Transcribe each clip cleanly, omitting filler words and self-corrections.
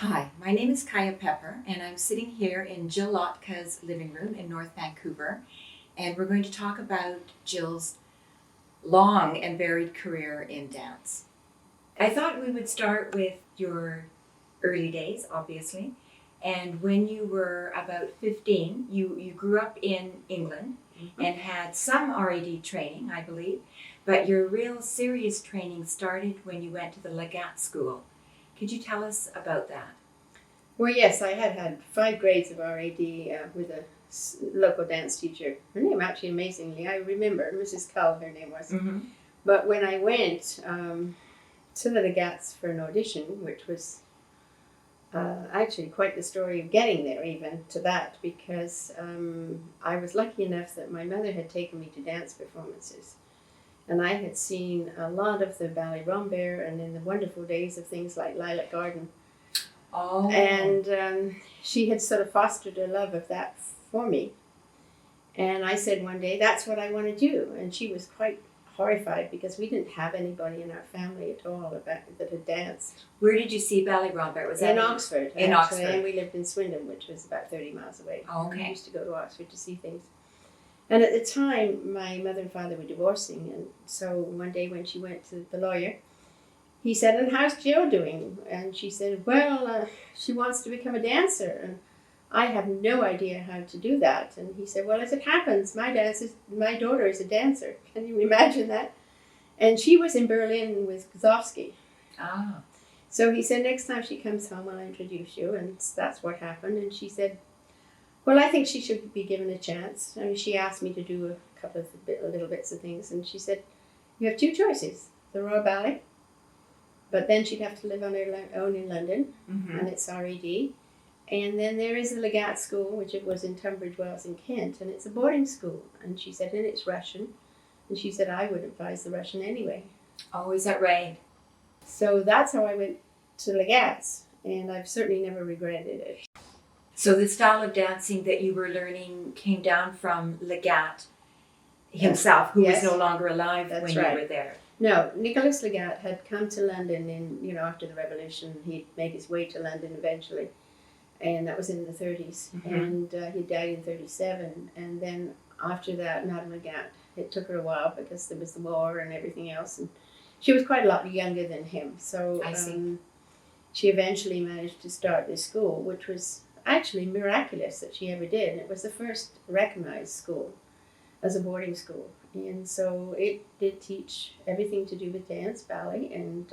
Hi, my name is Kaija Pepper, and I'm sitting here in Jill Lhotka's living room in North Vancouver, and we're going to talk about Jill's long and varied career in dance. I thought we would start with your early days, obviously, and when you were about 15, you grew up in England and had some RAD training, I believe, but your real serious training started when you went to the Legat School. Could you tell us about that? Well, yes, I had 5 grades of RAD with a local dance teacher. Her name, actually, amazingly, I remember, Mrs. Cull, her name was. Mm-hmm. But when I went to the Legats for an audition, which was actually quite the story of getting there even to that, because I was lucky enough that my mother had taken me to dance performances. And I had seen a lot of the Ballet Rambert and in the wonderful days of things like Lilac Garden. Oh. And she had sort of fostered a love of that for me. And I said one day, that's what I want to do. And she was quite horrified because we didn't have anybody in our family at all that had danced. Where did you see Ballet Rambert? Was that in Oxford? In actually, Oxford. And we lived in Swindon, which was about 30 miles away. Oh, okay. We used to go to Oxford to see things. And at the time, my mother and father were divorcing, and so one day when she went to the lawyer, he said, "And how's Jill doing?" And she said, "Well, she wants to become a dancer." And I have no idea how to do that. And he said, "Well, as it happens, my daughter is a dancer." Can you imagine that? And she was in Berlin with Gzowski. Ah. So he said, "Next time she comes home, I'll introduce you." And that's what happened. And she said, "Well, I think she should be given a chance." I mean, she asked me to do a couple of little bits of things, and she said, "You have 2 choices: the Royal Ballet, but then she'd have to live on her own in London, and it's RAD, and then there is the Legat School, which it was in Tunbridge Wells in Kent, and it's a boarding school." And she said, "And it's Russian," and she said, "I would advise the Russian anyway." Oh, is that right? So that's how I went to Legat's, and I've certainly never regretted it. So the style of dancing that you were learning came down from Legat himself, who Yes. was no longer alive That's when right. you were there. No, Nicholas Legat had come to London after the revolution. He'd made his way to London eventually, and that was in the 30s. And he died in 37. And then after that, Madame Legat, it took her a while because there was the war and everything else. And she was quite a lot younger than him. So I see. She eventually managed to start this school, which was actually miraculous that she ever did. It was the first recognized school as a boarding school. And so it did teach everything to do with dance, ballet, and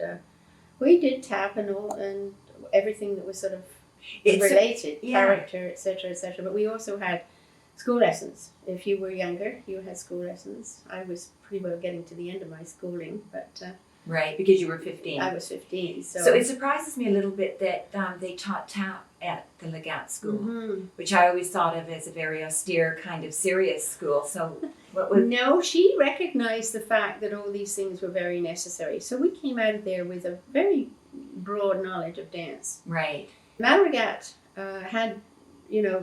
we did tap and all, and everything that was sort of related, character, etc., etc. But we also had school lessons. If you were younger, you had school lessons. I was pretty well getting to the end of my schooling, but Right, because you were 15. I was 15. So it surprises me a little bit that they taught tap at the Legat School, which I always thought of as a very austere, kind of serious school. So what was... No, she recognized the fact that all these things were very necessary. So we came out of there with a very broad knowledge of dance. Right. Madame Legat had,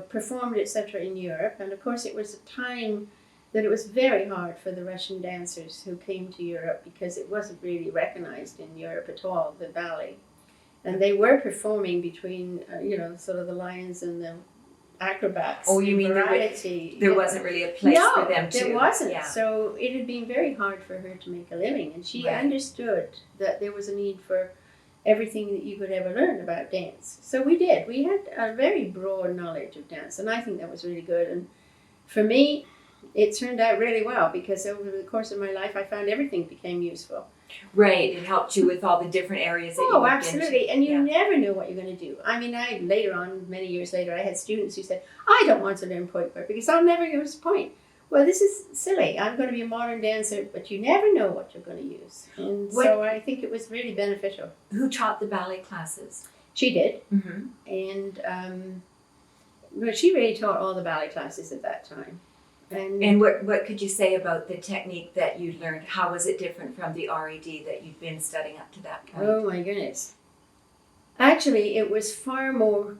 performed, etc. in Europe, and of course it was a time that it was very hard for the Russian dancers who came to Europe because it wasn't really recognized in Europe at all, the ballet. And they were performing between, sort of the lions and the acrobats. Oh, you mean there wasn't really a place for them to... No, there wasn't. Yeah. So it had been very hard for her to make a living. And she understood that there was a need for everything that you could ever learn about dance. So we did. We had a very broad knowledge of dance. And I think that was really good. And for me, it turned out really well because over the course of my life, I found everything became useful. Right, it helped you with all the different areas that you moved absolutely, into. And you never know what you're going to do. I mean, later on, many years later, I had students who said, "I don't want to learn point work because I'll never use point." Well, this is silly. I'm going to be a modern dancer, but you never know what you're going to use. And so I think it was really beneficial. Who taught the ballet classes? She did. Mm-hmm. And but she really taught all the ballet classes at that time. And what could you say about the technique that you learned? How was it different from the RAD that you'd been studying up to that point? Oh my goodness. Actually, it was far more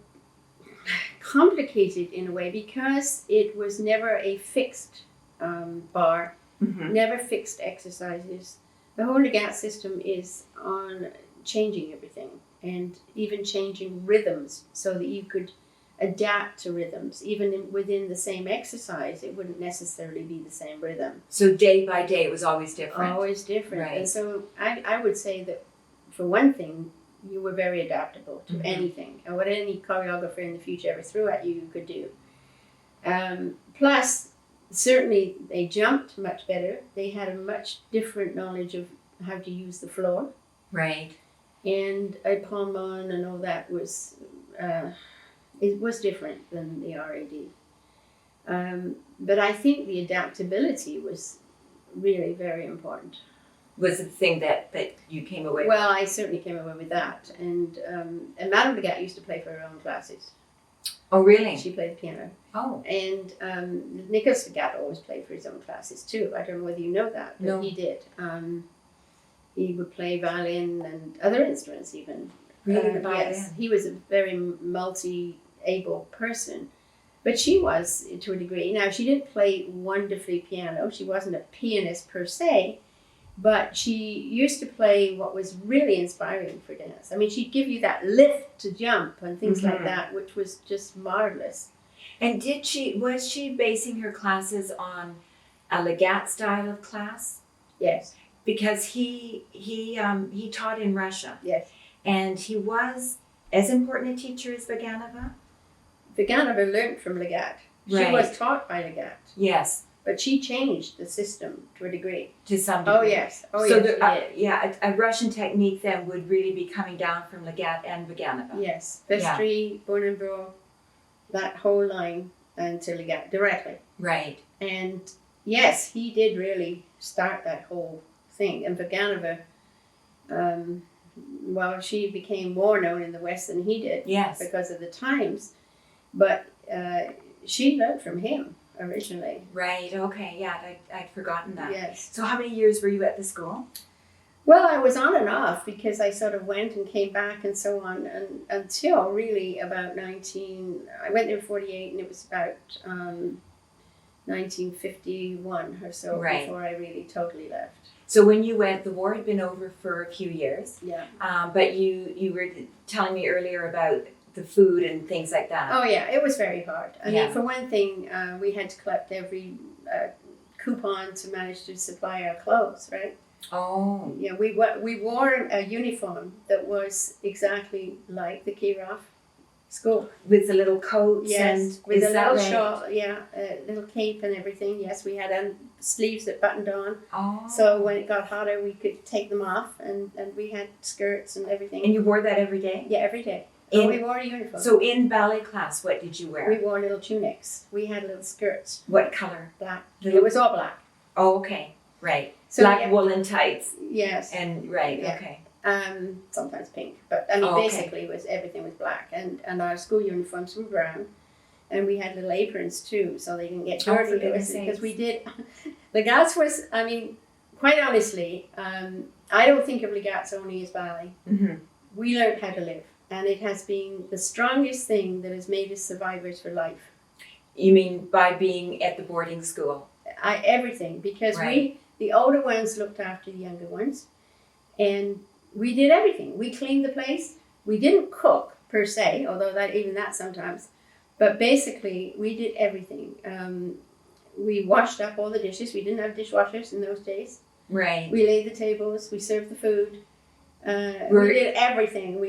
complicated in a way because it was never a fixed bar, never fixed exercises. The whole Legat system is on changing everything and even changing rhythms so that you could adapt to rhythms. Even within the same exercise, it wouldn't necessarily be the same rhythm. So day by day, it was always different. Always different. Right. And so I would say that, for one thing, you were very adaptable to anything. And what any choreographer in the future ever threw at you, you could do. Plus, certainly they jumped much better. They had a much different knowledge of how to use the floor. Right. And a palmon and all that was, it was different than the RAD. But I think the adaptability was really very important. Was it the thing that you came away Well, I certainly came away with that. And Madame Legat used to play for her own classes. with? Oh, really? She played the piano. Oh. And Nicholas Legat always played for his own classes too. I don't know whether you know that, but No. he did. He would play violin and other instruments even. Really, the violin? Yes, he was a very multi-able person. But she was, to a degree. Now, she didn't play wonderfully piano. She wasn't a pianist per se. But she used to play what was really inspiring for dance. I mean, she'd give you that lift to jump and things like that, which was just marvelous. And was she basing her classes on a Legat style of class? Yes. Because he taught in Russia. Yes. And he was as important a teacher as Vaganova? Vaganova learned from Legat. She Right. was taught by Legat. Yes. But she changed the system to a degree. To some degree. Oh, yes. Oh, So yes, she did. a Russian technique then would really be coming down from Legat and Vaganova. Yes. Vestry, Bournonville, that whole line until Legat directly. Right. And yes, he did really start that whole thing. And Vaganova, well, she became more known in the West than he did. Yes. Because of the times. But she learned from him originally. Right. Okay. Yeah, I'd forgotten that. Yes. So how many years were you at the school? Well, I was on and off because I sort of went and came back and so on, and until really about I went there in 48 and it was about 1951 or so Right. before I really totally left. So when you went, the war had been over for a few years. Yeah. But you were telling me earlier about the food and things like that. Oh yeah, it was very hard. I Yeah. mean, for one thing, we had to collect every coupon to manage to supply our clothes, right? Oh. Yeah, we wore a uniform that was exactly like the Kirov school. With the little coats Yes, and with is a that little right? shawl, yeah, a little cape and everything. Yes, we had sleeves that buttoned on. Oh. So when it got hotter, we could take them off, and we had skirts and everything. And you wore that every day? Yeah, every day. In- we wore a uniform. So in ballet class, what did you wear? We wore little tunics. We had little skirts, What color? black. Little- It was all black. Oh, okay. Right. So Black yeah, woolen tights. yes, And right, Yeah. okay. sometimes pink, but I mean Oh, okay. basically everything was black, and our school uniforms were brown, and we had little aprons too, so they didn't get Oh, dirty. for goodness Because we sakes. did. Legats was, I mean, quite honestly, I don't think of Legats only as ballet. Mm-hmm. We learned how to live, and it has been the strongest thing that has made us survivors for life. You mean by being at the boarding school? Everything, because Right. the older ones looked after the younger ones, and we did everything. We cleaned the place. We didn't cook per se, although that sometimes, but basically we did everything. We washed up all the dishes. We didn't have dishwashers in those days. Right. We laid the tables. We served the food. Were- We did everything.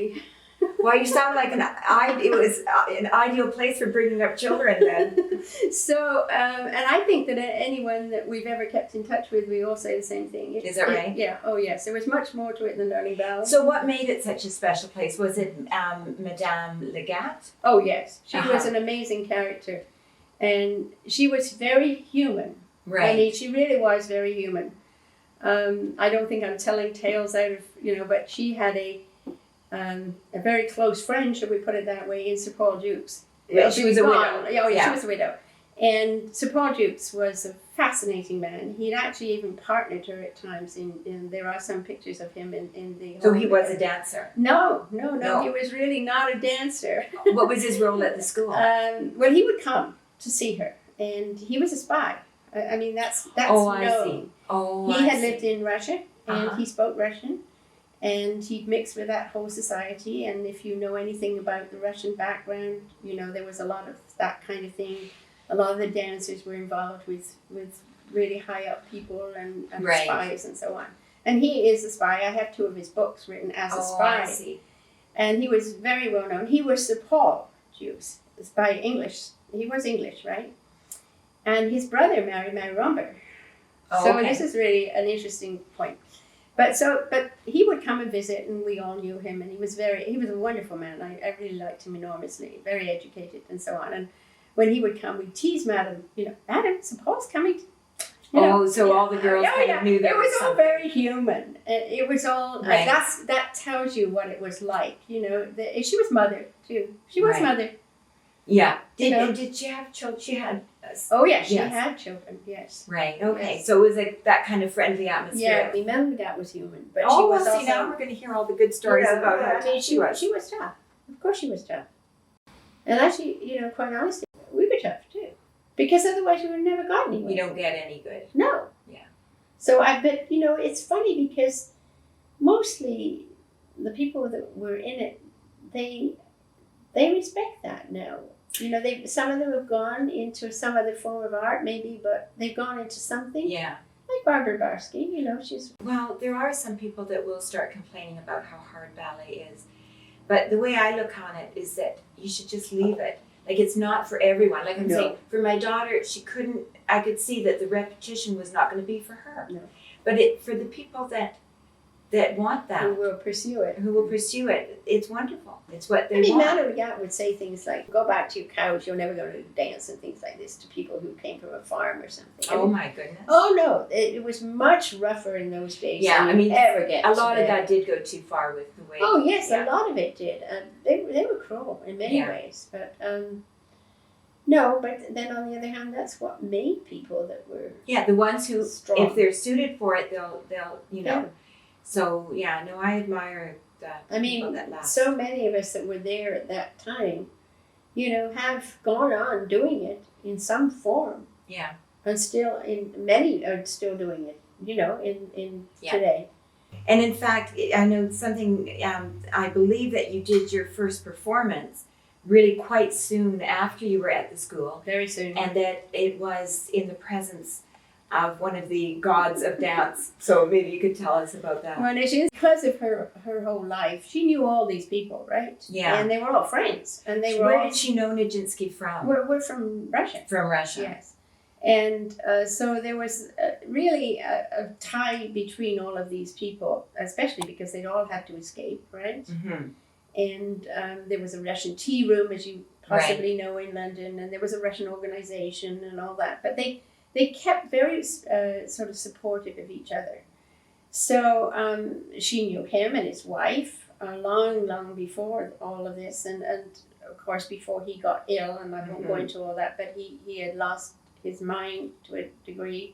Well, you sound like it was an ideal place for bringing up children then. So, and I think that anyone that we've ever kept in touch with, we all say the same thing. Is that right? Yeah. Oh, yes. There was much more to it than learning ballet. So what made it such a special place? Was it Madame Legat? Oh, yes. She Uh-huh. was an amazing character. And she was very human. Right. I mean, she really was very human. I don't think I'm telling tales out of, but she had a very close friend, should we put it that way, in Sir Paul Dukes. Well, she was a gone. widow. Yeah, Yeah. she was a widow. And Sir Paul Dukes was a fascinating man. He'd actually even partnered her at times. There are some pictures of him in the. So he was a dancer. No. No. He was really not a dancer. What was his role at the school? Well, he would come to see her, and he was a spy. I mean, that's Oh, I known. see. Oh, He I had see. lived in Russia, and Uh-huh. he spoke Russian, And he'd mixed with that whole society. And if you know anything about the Russian background, you know, there was a lot of that kind of thing. A lot of the dancers were involved with really high up people and Right. spies and so on. And he is a spy. I have 2 of his books written as a spy. I see. And he was very well known. He was Sir Paul Hughes, by English. He was English, right? And his brother married Mary Romber. Oh, So okay. this is really an interesting point. But he would come and visit, and we all knew him, and he was a wonderful man. I really liked him enormously, very educated and so on. And when he would come, we'd tease Madam, Madam, Sir Paul's coming. All the girls kind of knew that it was all something. very human. It was all Right. that tells you what it was like. She was mother too. She was Right. mother. Yeah. You Did she have children? She had. Oh yeah, she Yes. had children. Yes. Right. Okay. Yes. So it was like that kind of friendly atmosphere. Yeah, remember that was human, but she Oh, was well, also. see, now we're going to hear all the good stories about how tough she was. She was tough. Of course, she was tough. And actually, quite honestly, we were tough too, because otherwise we would have never got anywhere. You don't get any good. No. Yeah. So but it's funny because mostly the people that were in it, they respect that now. Some of them have gone into some other form of art, maybe, but they've gone into something. Yeah. Like Barbara Barsky, she's. Well, there are some people that will start complaining about how hard ballet is. But the way I look on it is that you should just leave it. Like, it's not for everyone. Like I'm No. saying, for my daughter, I could see that the repetition was not going to be for her. No. But for the people that want that, Who will pursue it. who will pursue it, it's wonderful. It's what they want. Madame Gat would say things like, go back to your couch, you're never going to dance, and things like this to people who came from a farm or something. Oh my goodness. Oh no, it was much rougher in those days Yeah, than you ever get a lot of today. that did go too far with the way. Oh yes, yeah. a lot of it did. They were cruel in many Yeah. ways, but no. But then on the other hand, that's what made people that were Yeah, the ones who, strong. if they're suited for it, they'll Yeah. So yeah, no, I admire that. I mean, people that last. so many of us that were there at that time, have gone on doing it in some form, Yeah. and many are still doing it. In Yeah. today. And in fact, I know something. I believe that you did your first performance really quite soon after you were at the school, Very soon. and that it was in the presence of one of the gods of dance. So maybe you could tell us about that. Well, it is because of her whole life. She knew all these people, right? Yeah. And they were all friends, and they were Where all. did she know Nijinsky from? We're from Russia. From Russia. Yes. And so there was really a tie between all of these people, especially because they'd all had to escape, right? Mm-hmm. And there was a Russian tea room, as you possibly know, in London, and there was a Russian organization and all that. But they kept very sort of supportive of each other. So she knew him and his wife long before all of this, and of course before he got ill, and I won't go into all that, but he had lost his mind to a degree.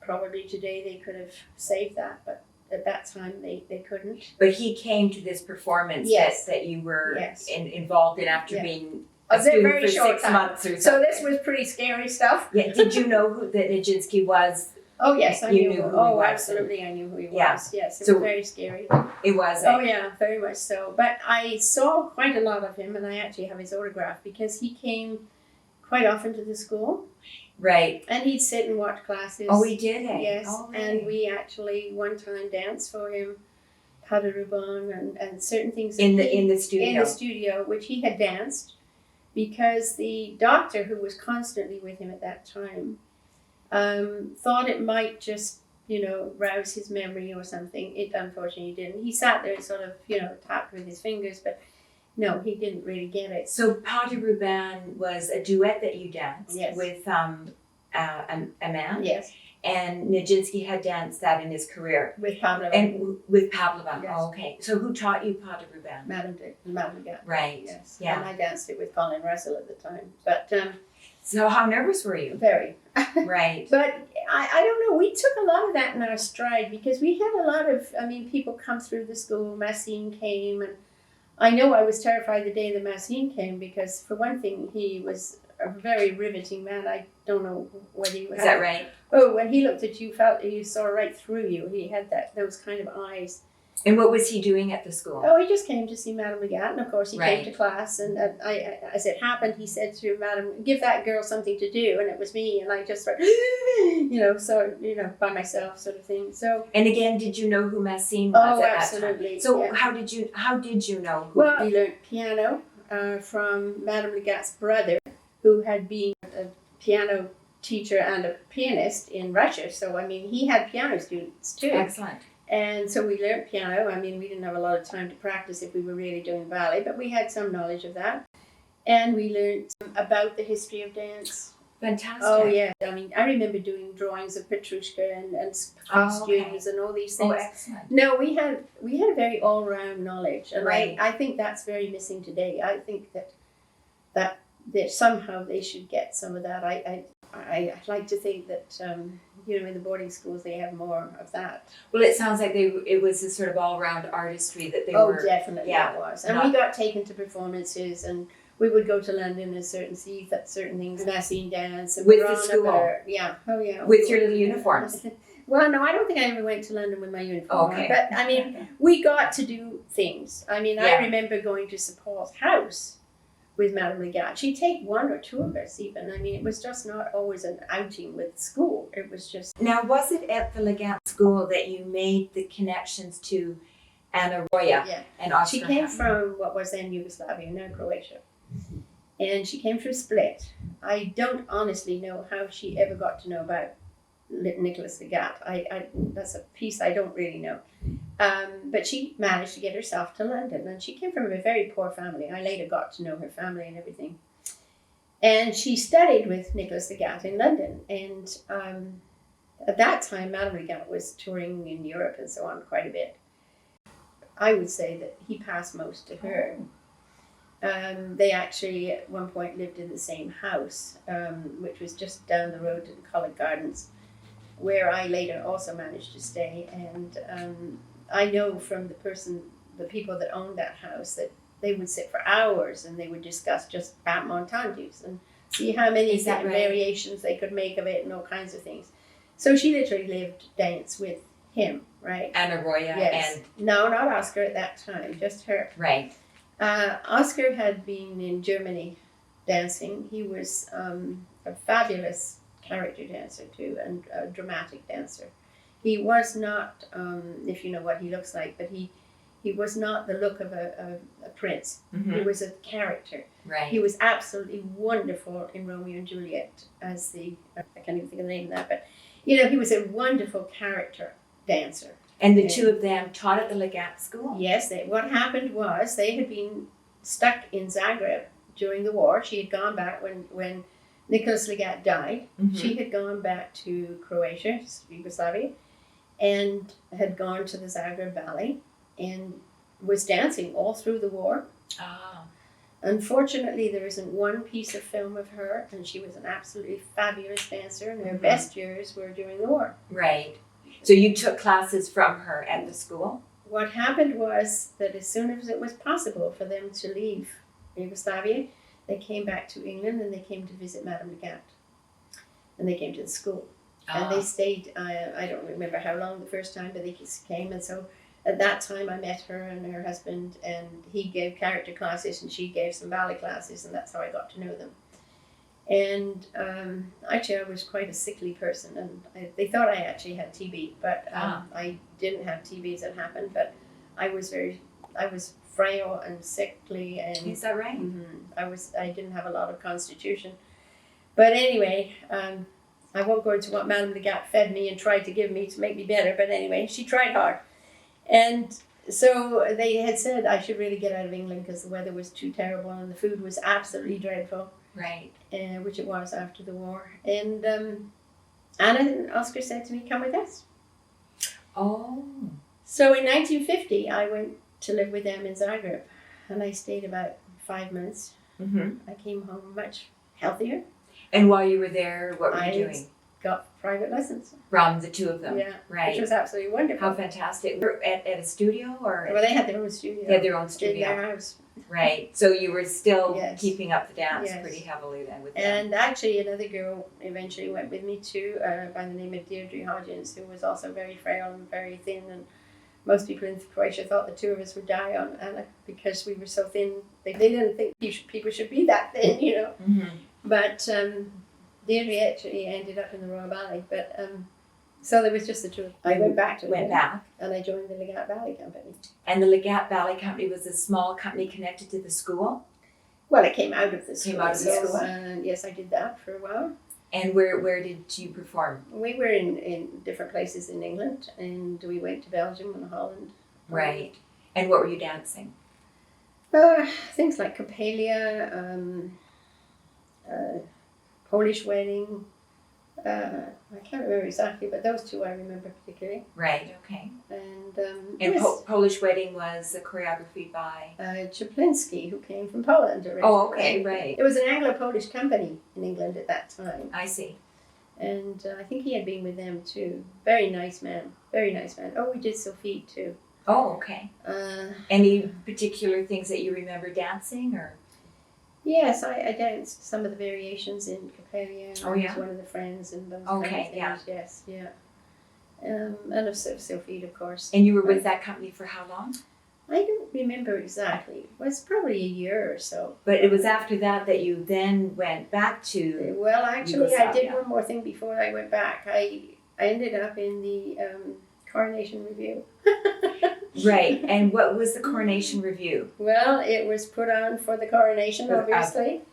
Probably today they could have saved that, but at that time they couldn't. But he came to this performance Yes. that you were Yes. involved in after Yeah. being A a student very for short 6 time. months or So something. this was pretty scary stuff. Yeah. Did you know that Nijinsky was? Oh yes, I You knew. knew who he Oh, was. absolutely, I knew who he Yeah. was. Yes, it So- was very scary. It was. Oh yeah, very much so. But I saw quite a lot of him, and I actually have his autograph because he came quite often to the school, Right. and he'd sit and watch classes. Oh, we did. Eh? Yes, Oh, really? and we actually one time danced for him, pas de ruban, and certain things in that the he- in the studio. in the studio, which he had danced, because the doctor who was constantly with him at that time thought it might just, rouse his memory or something. It unfortunately didn't. He sat there and sort of, tapped with his fingers, but no, he didn't really get it. So Pas de Ruban was a duet that you danced Yes. with a man, Yes, and Nijinsky had danced that in his career, with Pablo and with Pavlova. Yes. Oh, okay. So who taught you Pas de Ruban? Madame Gat. Right. Yes, Yeah. and I danced it with Colin Russell at the time, but So how nervous were you? very. Right. But I don't know, we took a lot of that in our stride because we had a lot of, people come through the school. Massine came, and I know I was terrified the day that Massine came because, for one thing, he was a very riveting man. I don't know whether you Is that right? Oh, when he looked at you, he saw right through you. He had those kind of eyes. And what was he doing at the school? Oh, he just came to see Madame Legat, and of course he Right. came to class. And as it happened, he said to Madame, "Give that girl something to do," and it was me. And I just went, by myself, sort of thing. So. And again, did you know who Massine was Oh, at absolutely. that time? So yeah. how did you know who? Well, we learned piano from Madame Legat's brother, who had been a piano teacher and a pianist in Russia. So I mean, he had piano students too. Excellent. And so we learned piano. I mean, we didn't have a lot of time to practice if we were really doing ballet, but we had some knowledge of that. And we learned about the history of dance. Fantastic. Oh, yeah. I mean, I remember doing drawings of Petrushka and costumes and all these Oh, things. excellent. No, we had a very all-round knowledge. And Right. I think that's very missing today. I think that somehow they should get some of that. I like to think that, in the boarding schools they have more of that. Well, it sounds like it was a sort of all-round artistry that they were. Oh, definitely yeah, it was. And we got taken to performances, and we would go to London and see certain things, Massine dance. And With we were the on school? Yeah, oh yeah. With your little uniforms? Well, no, I don't think I ever went to London with my uniform on. Okay. But, I mean, we got to do things. I mean, Yeah. I remember going to St. Paul's house with Madame Legat. She'd take one or two of us even. I mean, it was just not always an outing with school. It was just... Now, was it at the Legat school that you made the connections to Anna Roya Yeah. and Oscar? She came from what was then Yugoslavia, now Croatia. And she came through Split. I don't honestly know how she ever got to know about Nicholas Legat. That's a piece I don't really know. But she managed to get herself to London, and she came from a very poor family. I later got to know her family and everything. And she studied with Nicholas Legat in London. And at that time, Madame Legat was touring in Europe and so on quite a bit. I would say that he passed most to her. They actually at one point lived in the same house, which was just down the road in College Gardens, where I later also managed to stay. And I know from the people that owned that house, that they would sit for hours and they would discuss just bat montages and see how many Is that right? variations they could make of it and all kinds of things. So she literally lived dance with him, right? Anna Roya Yes. and No, not Oscar at that time, just her. right. Oscar had been in Germany dancing. He was a fabulous character dancer too, and a dramatic dancer. He was not, if you know what he looks like, but he was not the look of a prince. Mm-hmm. He was a character. Right. He was absolutely wonderful in Romeo and Juliet as the, I can't even think of the name of that, but he was a wonderful character dancer. And the two of them taught at the Legat school? Yes, what happened was they had been stuck in Zagreb during the war. She had gone back when Nicholas Legat died. Mm-hmm. She had gone back to Croatia, Yugoslavia, and had gone to the Zagreb Ballet and was dancing all through the war. Ah. Unfortunately, there isn't one piece of film of her, and she was an absolutely fabulous dancer, and her best years were during the war. Right. So you took classes from her at the school? What happened was that as soon as it was possible for them to leave Yugoslavia, they came back to England and they came to visit Madame Legat. And they came to the school. And they stayed, I don't remember how long the first time, but they just came. And so at that time I met her and her husband, and he gave character classes and she gave some ballet classes, and that's how I got to know them. And actually I was quite a sickly person, and they thought I actually had TB, but I didn't have TB as it happened, but I was frail and sickly, and Is that right? I didn't have a lot of constitution. But anyway, I won't go into what Madame Legat fed me and tried to give me to make me better, but anyway, she tried hard. And so they had said I should really get out of England because the weather was too terrible and the food was absolutely dreadful. Right. Which it was after the war. And Anna and Oscar said to me, "Come with us." Oh. So in 1950, I went to live with them in Zagreb, and I stayed about 5 months. Mm-hmm. I came home much healthier. And while you were there, what were you I doing? got private lessons. From the two of them? Yeah, Right. which was absolutely wonderful. How fantastic. Were at a studio or? Well, they had their own studio. They had their own in studio. their house. Right. So you were still Yes. keeping up the dance Yes. pretty heavily then with them. And actually, another girl eventually went with me too, by the name of Deirdre Hodgins, who was also very frail and very thin, and most people in Croatia thought the two of us would die on Anna because we were so thin. They didn't think people should be that thin, you know. Mm-hmm. But Deirdre actually ended up in the Royal Ballet. But so there was just the two. I went back to Went back. and I joined the Legat Ballet Company. And the Legat Ballet Company was a small company connected to the school? Well, it came out of the school. Came out of the school. And yes, I did that for a while. And where did you perform? We were in different places in England, and we went to Belgium and Holland. Right. And what were you dancing? Things like Coppelia, Polish Wedding. I can't remember exactly, but those two I remember particularly. Right, okay. And Polish Wedding was choreography by? Czaplinski, who came from Poland originally. Oh, okay, right. It was an Anglo-Polish company in England at that time. I see. And I think he had been with them too. Very nice man. Very nice man. Oh, we did Sophie too. Oh, okay. Any particular things that you remember dancing, or? Yes, I danced some of the variations in Coppelia. Oh, yeah. I was one of the friends and those Okay, kind of yeah. things. Yes, yeah. And of Sophie, of course. And you were with that company for how long? I don't remember exactly. It was probably a year or so. But it was after that that you then went back to. Well, actually, I did Yugoslavia. one more thing before I went back. I ended up in the Coronation Review. Right. And what was the Coronation Review? Well, it was put on for the coronation, obviously.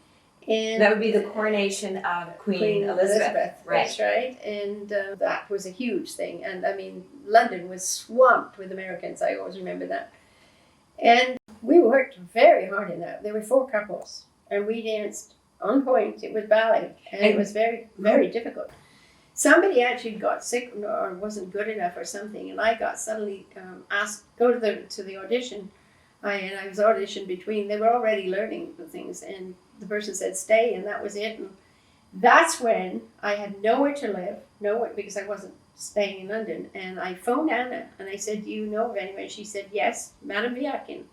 And That would be the coronation of Queen Elizabeth. Right. That's right. And that was a huge thing. And I mean, London was swamped with Americans. I always remember that. And we worked very hard in that. There were 4 couples, and we danced on point. It was ballet, and it was very, very difficult. Somebody actually got sick or wasn't good enough or something, and I got suddenly asked go to the audition. I was auditioned between. They were already learning the things, and the person said stay, and that was it. And that's when I had nowhere to live, because I wasn't staying in London. And I phoned Anna, and I said, "Do you know of anyone?" She said, "Yes, Madame Viakin."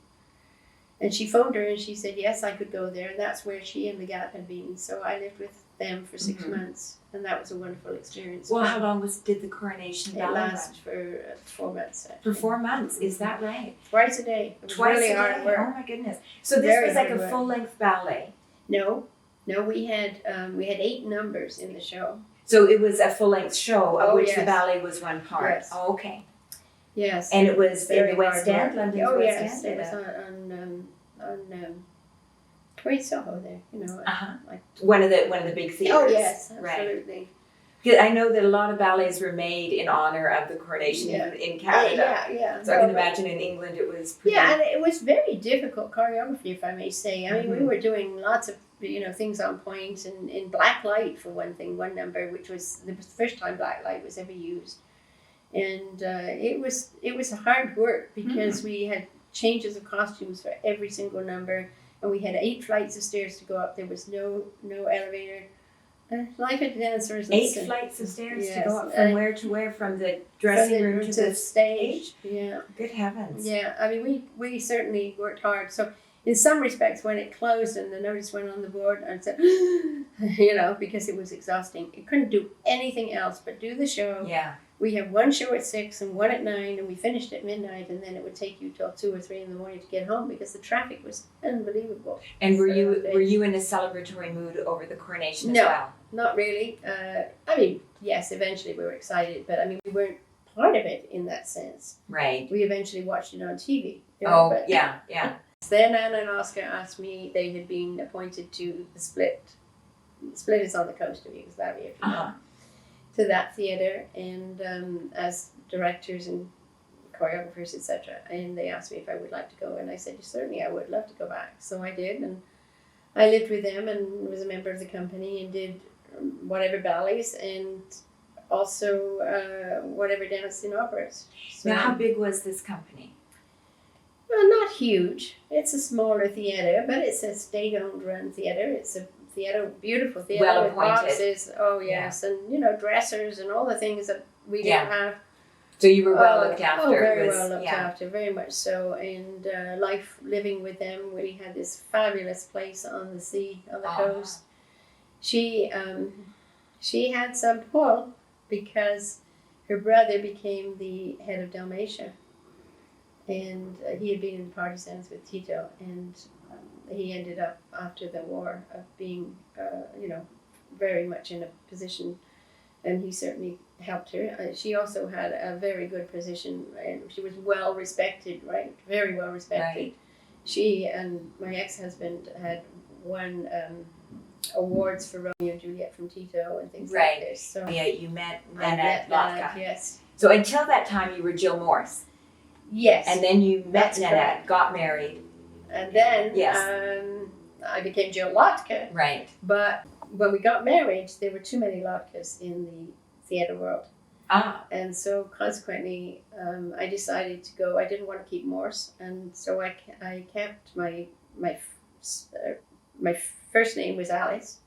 And she phoned her, and she said, "Yes, I could go there." And that's where she and Legat had been. So I lived with them for 6 months, and that was a wonderful experience. Well, how long did the Coronation It Ballet lasted for 4 months. For 4 months, is that right? Twice a day. It was Twice really a hard day? work. Oh my goodness. So this Very was like hard a work. full-length ballet. No, we had 8 numbers in the show. So it was a full-length show of Oh, which the yes. ballet was one part. Yes. Oh, okay. Yes. And it was in Very the West hard End, work. London's Oh West yes, End? it was on Great Soho there, you know. Like, One of the big theaters. oh yes, Right. absolutely. 'Cause I know that a lot of ballets were made in honor of the coronation Yeah. in Canada. Yeah. So I can imagine in England it was pretty... Yeah, and it was very difficult choreography, if I may say. I mean, we Mhm. were doing lots of things on point, and in black light for one thing. One number, which was the first time black light was ever used, and it was hard work because we had changes of costumes for every single number, and we had 8 flights of stairs to go up. There was no elevator. Life at the dancers. 8 flights of stairs Yes. to go up from where to where? From the dressing room to the stage. Yeah. Good heavens. Yeah, I mean, we certainly worked hard. So in some respects, when it closed and the notice went on the board, I said, because it was exhausting. You couldn't do anything else but do the show. Yeah. We had one show at 6 and one at 9, and we finished at midnight, and then it would take you till 2 or 3 in the morning to get home because the traffic was unbelievable. And were So you in a celebratory mood over the coronation No. as well? Not really. I mean, yes, eventually we were excited, but I mean, we weren't part of it in that sense. Right. We eventually watched it on TV. But yeah. Then Anna and Oscar asked me, they had been appointed to the Split. Split is on the coast of Yugoslavia, if you know, to that theatre, and as directors and choreographers, etc. And they asked me if I would like to go, and I said, certainly I would love to go back. So I did, and I lived with them and was a member of the company and did whatever ballets and also whatever danced in operas. So, Now, how big was this company? well, not huge. It's a smaller theatre, but it's a state-owned run theatre. It's a theatre, beautiful theatre Well with appointed. boxes. Oh yes, and dressers and all the things that we didn't have. So you were well looked after. Oh, very It was- well looked yeah. after, very much so. And life living with them, we had this fabulous place on the sea, on the coast. She had some pull because her brother became the head of Dalmatia. and he had been in partisans with Tito, and he ended up after the war of being, very much in a position, and he certainly helped her. She also had a very good position, and she was well respected, right? Very well respected. Right. She and my ex-husband had won awards for Romeo and Juliet from Tito and things Right. like this. So Yeah, you met I Nanette met Lhotka. Nanette, yes. So until that time, you were Jill Morse. Yes. And then you met That's Nanette, correct. got married. And then Yes. I became Jill Lhotka. Right. But when we got married, there were too many Lhotkas in the theatre world. Ah. And so consequently, I decided to go. I didn't want to keep Morse. And so I kept my first name was Alice.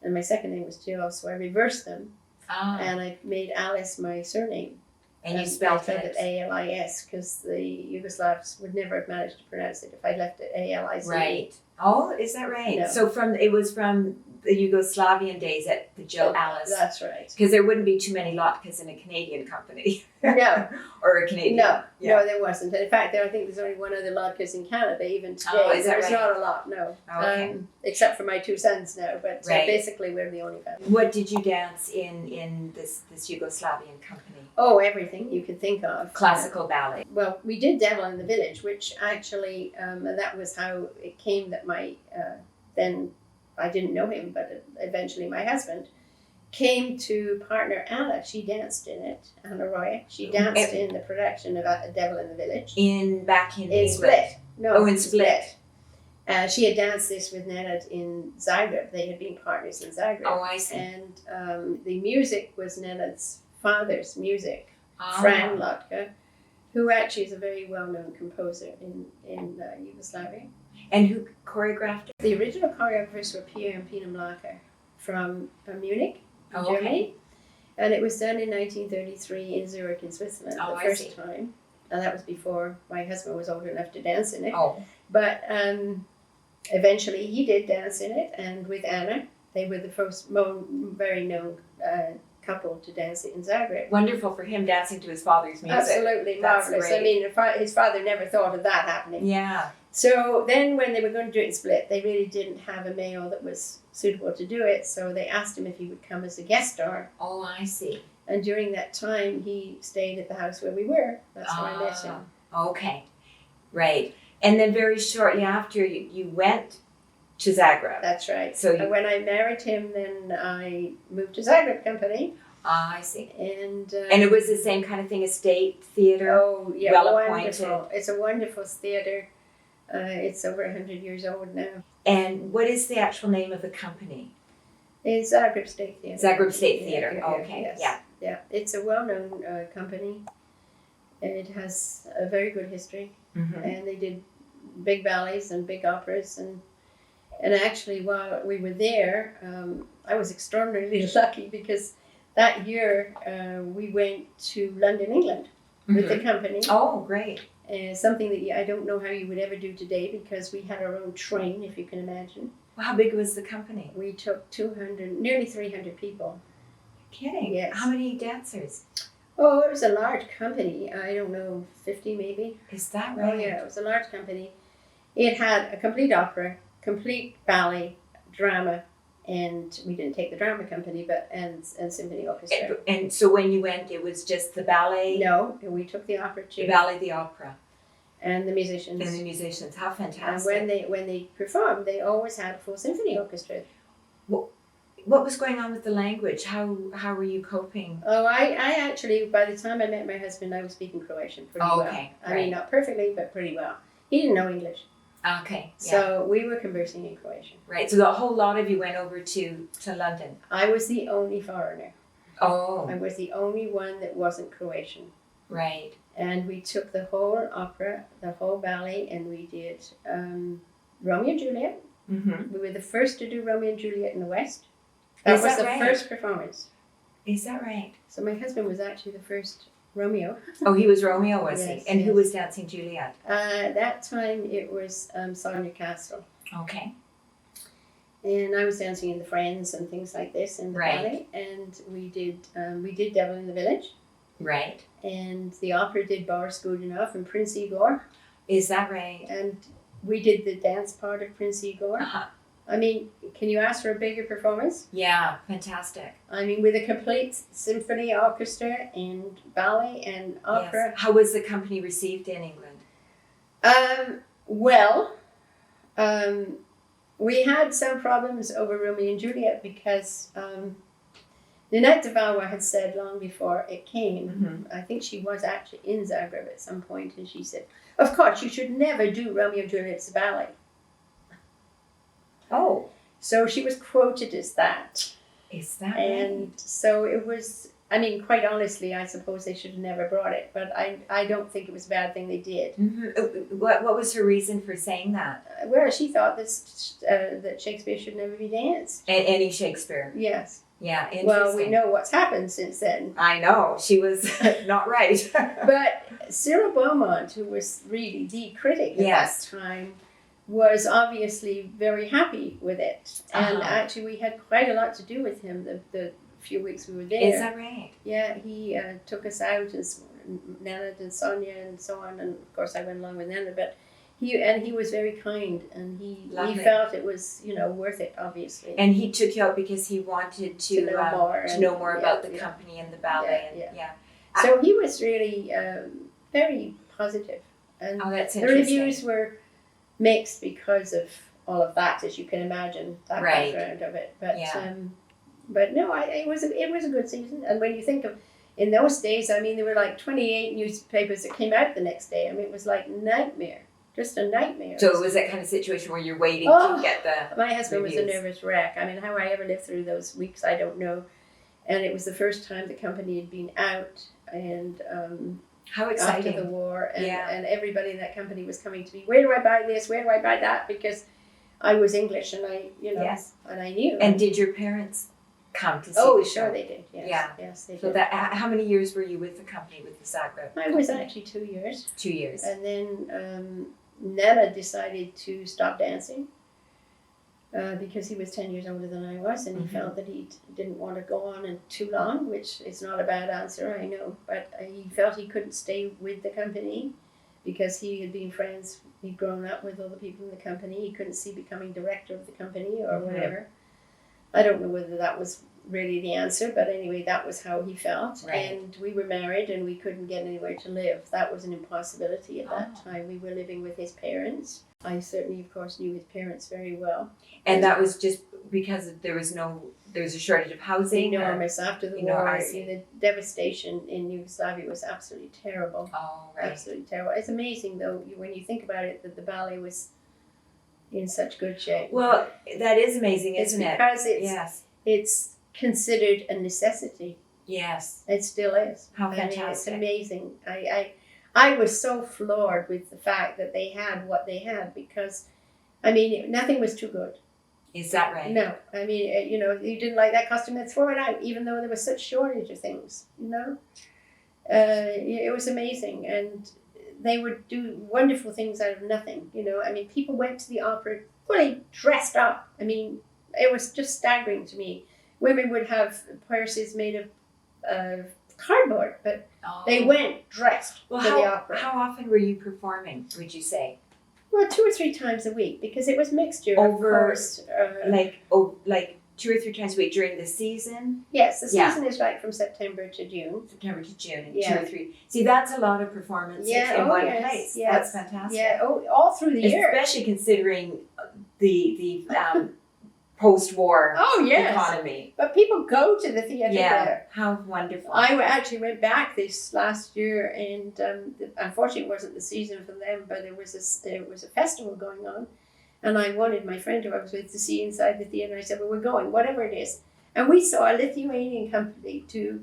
And my second name was Jill. So I reversed them. Ah. And I made Alice my surname. And you spelled it ALIS because the Yugoslavs would never have managed to pronounce it if I left it ALIC. Right. Oh, is that right? No. So it was from the Yugoslavian days at the Jill Alice. That's right. Because there wouldn't be too many Lhotkas in a Canadian company. No. Or a Canadian. No, Yeah. no, there wasn't. In fact, I think there's only one other Lhotkas in Canada even today. Oh, is that There's right? not a lot, no. Oh, okay. Except for my two sons now, but Right. basically we're the only family. What did you dance in this Yugoslavian company? Oh, everything you could think of. Classical ballet. Well, we did Devil in the Village, which actually, that was how it came that then I didn't know him, but eventually my husband came to partner Anna. She danced in it, Anna Roya. She danced in the production of Devil in the Village. Back in In England. Split. No, Oh, in Split. She had danced this with Nenad in Zagreb. They had been partners in Zagreb. Oh, I see. And the music was Nenad's father's music, Ah. Fran Lhotka, who actually is a very well-known composer in Yugoslavia. And who choreographed it? The original choreographers were Pierre and Pina Mlaka from Munich, Oh, Germany. okay. And it was done in 1933 in Zurich in Switzerland Oh, the I first see. time. And that was before my husband was old enough to dance in it. Oh. But eventually he did dance in it, and with Anna, they were the first very known couple to dance it in Zagreb. Wonderful for him dancing to his father's music. Absolutely That's marvelous. great. I mean, his father never thought of that happening. Yeah. So then when they were going to do it in Split, they really didn't have a male that was suitable to do it, so they asked him if he would come as a guest star. Oh, I see. And during that time, he stayed at the house where we were. That's how I met him. Okay. Right. And then very shortly after, you went to Zagreb. That's right. So And when I married him, then I moved to Zagreb Company. I see. And And it was the same kind of thing, a state theater? oh, yeah, well wonderful. appointed. It's a wonderful theatre. It's over 100 years old now. And what is the actual name of the company? It's Zagreb State Theatre. Zagreb State Theatre. Yeah, Okay. yes. Yeah. Yeah, it's a well-known company. It has a very good history, Mm-hmm. and they did big ballets and big operas, and actually while we were there, I was extraordinarily lucky because that year we went to London, England with the company. Oh, great. Something that I don't know how you would ever do today because we had our own train, if you can imagine. Well, how big was the company? We took nearly 300 people. Kidding. Yes. How many dancers? Oh, it was a large company. I don't know, 50 maybe. Is that Oh right? yeah, it was a large company. It had a complete opera, complete ballet, drama, and we didn't take the drama company, but and symphony orchestra. And so when you went, it was just the ballet? No, we took the opera too, The ballet, the opera, and the musicians. and the musicians. How And fantastic. when they performed, they always had a full symphony orchestra. What was going on with the language? How were you coping? Oh, I actually, by the time I met my husband, I was speaking Croatian pretty Oh, well. okay, I mean, not perfectly, but pretty well. He didn't know English, Okay. Yeah. so we were conversing in Croatian. Right. So the whole lot of you went over to London. I was the only foreigner. Oh. I was the only one that wasn't Croatian. Right. And we took the whole opera, the whole ballet, and we did Romeo and Juliet. Mm-hmm. We were the first to do Romeo and Juliet in the West. That Is was that the right? first performance. Is that right? So my husband was actually the first Romeo. Oh, he was Romeo, was Yes, he? And who yes. was dancing Juliet? That time it was Sonia Castle. Okay. And I was dancing in the Friends and things like this in the Right. ballet. And we did Devil in the Village. Right. and the opera did Boris Good Enough and Prince Igor, Is that right? and we did the dance part of Prince Igor. Uh-huh. I mean, can you ask for a bigger performance? Yeah, fantastic. I mean, with a complete symphony orchestra and ballet and opera. Yes. How was the company received in England? Well, we had some problems over Romeo and Juliet because Ninette de Valois had said long before it came, I think she was actually in Zagreb at some point, and she said, of course, you should never do Romeo and Juliet's ballet. Oh. So she was quoted as that. Is that And so it was, I mean, quite honestly, I suppose they should have never brought it, but I don't think it was a bad thing they did. What was her reason for saying that? Well, she thought that Shakespeare should never be danced. Any Shakespeare? Yes. Yeah, interesting. Well, we know what's happened since then. I know. She was not right. But Cyril Beaumont, who was really the critic at Yes. that time, was obviously very happy with it. And actually, we had quite a lot to do with him the few weeks we were there. Is that right? Yeah, he took us out as Nana and Sonia and so on. And of course, I went along with Nana. But he was very kind, and he felt it was, worth it, obviously. And he took you out because he wanted to know more about the company and the ballet. So he was really very positive. And that's the interesting. reviews were mixed because of all of that, as you can imagine, that background of it. But no, it was a good season. And when you think of, in those days, I mean, there were like 28 newspapers that came out the next day. I mean, it was like nightmare. Just a nightmare. So it was that kind of situation where you're waiting to get the My husband reviews. was a nervous wreck. I mean, how I ever lived through those weeks, I don't know. And it was the first time the company had been out, and how exciting. after the war, and everybody in that company was coming to me, where do I buy this? Where do I buy that? Because I was English, and and I knew. And did your parents come to see Oh, the show? sure they did. Yes. Yes, they So did. how many years were you with the company, with the Zagreb? I was actually 2 years. 2 years. And then Nana decided to stop dancing because he was 10 years older than I was, and he felt that he didn't want to go on too long, which is not a bad answer, I know. But he felt he couldn't stay with the company because he had been friends, he'd grown up with all the people in the company. He couldn't see becoming director of the company or whatever. I don't know whether that was really the answer, but anyway, that was how he felt. Right. And we were married, and we couldn't get anywhere to live. That was an impossibility at that time. We were living with his parents. I certainly, of course, knew his parents very well. And that was just because there was a shortage of housing? Enormous. After the war, the devastation in Yugoslavia was absolutely terrible. Oh, right. Absolutely terrible. It's amazing, though, when you think about it, that the ballet was in such good shape. Well, that is amazing, isn't it? Because it's considered a necessity. Yes. It still is. How fantastic. fantastic. It's amazing. I was so floored with the fact that they had what they had because, I mean, nothing was too good. Is that right? No. I mean, you didn't like that costume, then throw it out, even though there was such shortage of things, It was amazing. And they would do wonderful things out of nothing, I mean, people went to the opera fully dressed up. I mean, it was just staggering to me. Women would have purses made of cardboard, but they went dressed for the opera. How often were you performing, would you say? Well, 2 or 3 times a week, because it was mixture, of course. Like 2 or 3 times a week during the season? Yes, the season is like from September to June. September to June, and 2 or 3. See, that's a lot of performances in one place. Yes. That's fantastic. Yeah, all through the year. Especially considering the post-war economy. But people go to the theatre there. How wonderful. I actually went back this last year, and unfortunately it wasn't the season for them, but there was a festival going on, and I wanted my friend who I was with to see inside the theatre, and I said, well, we're going, whatever it is. And we saw a Lithuanian company do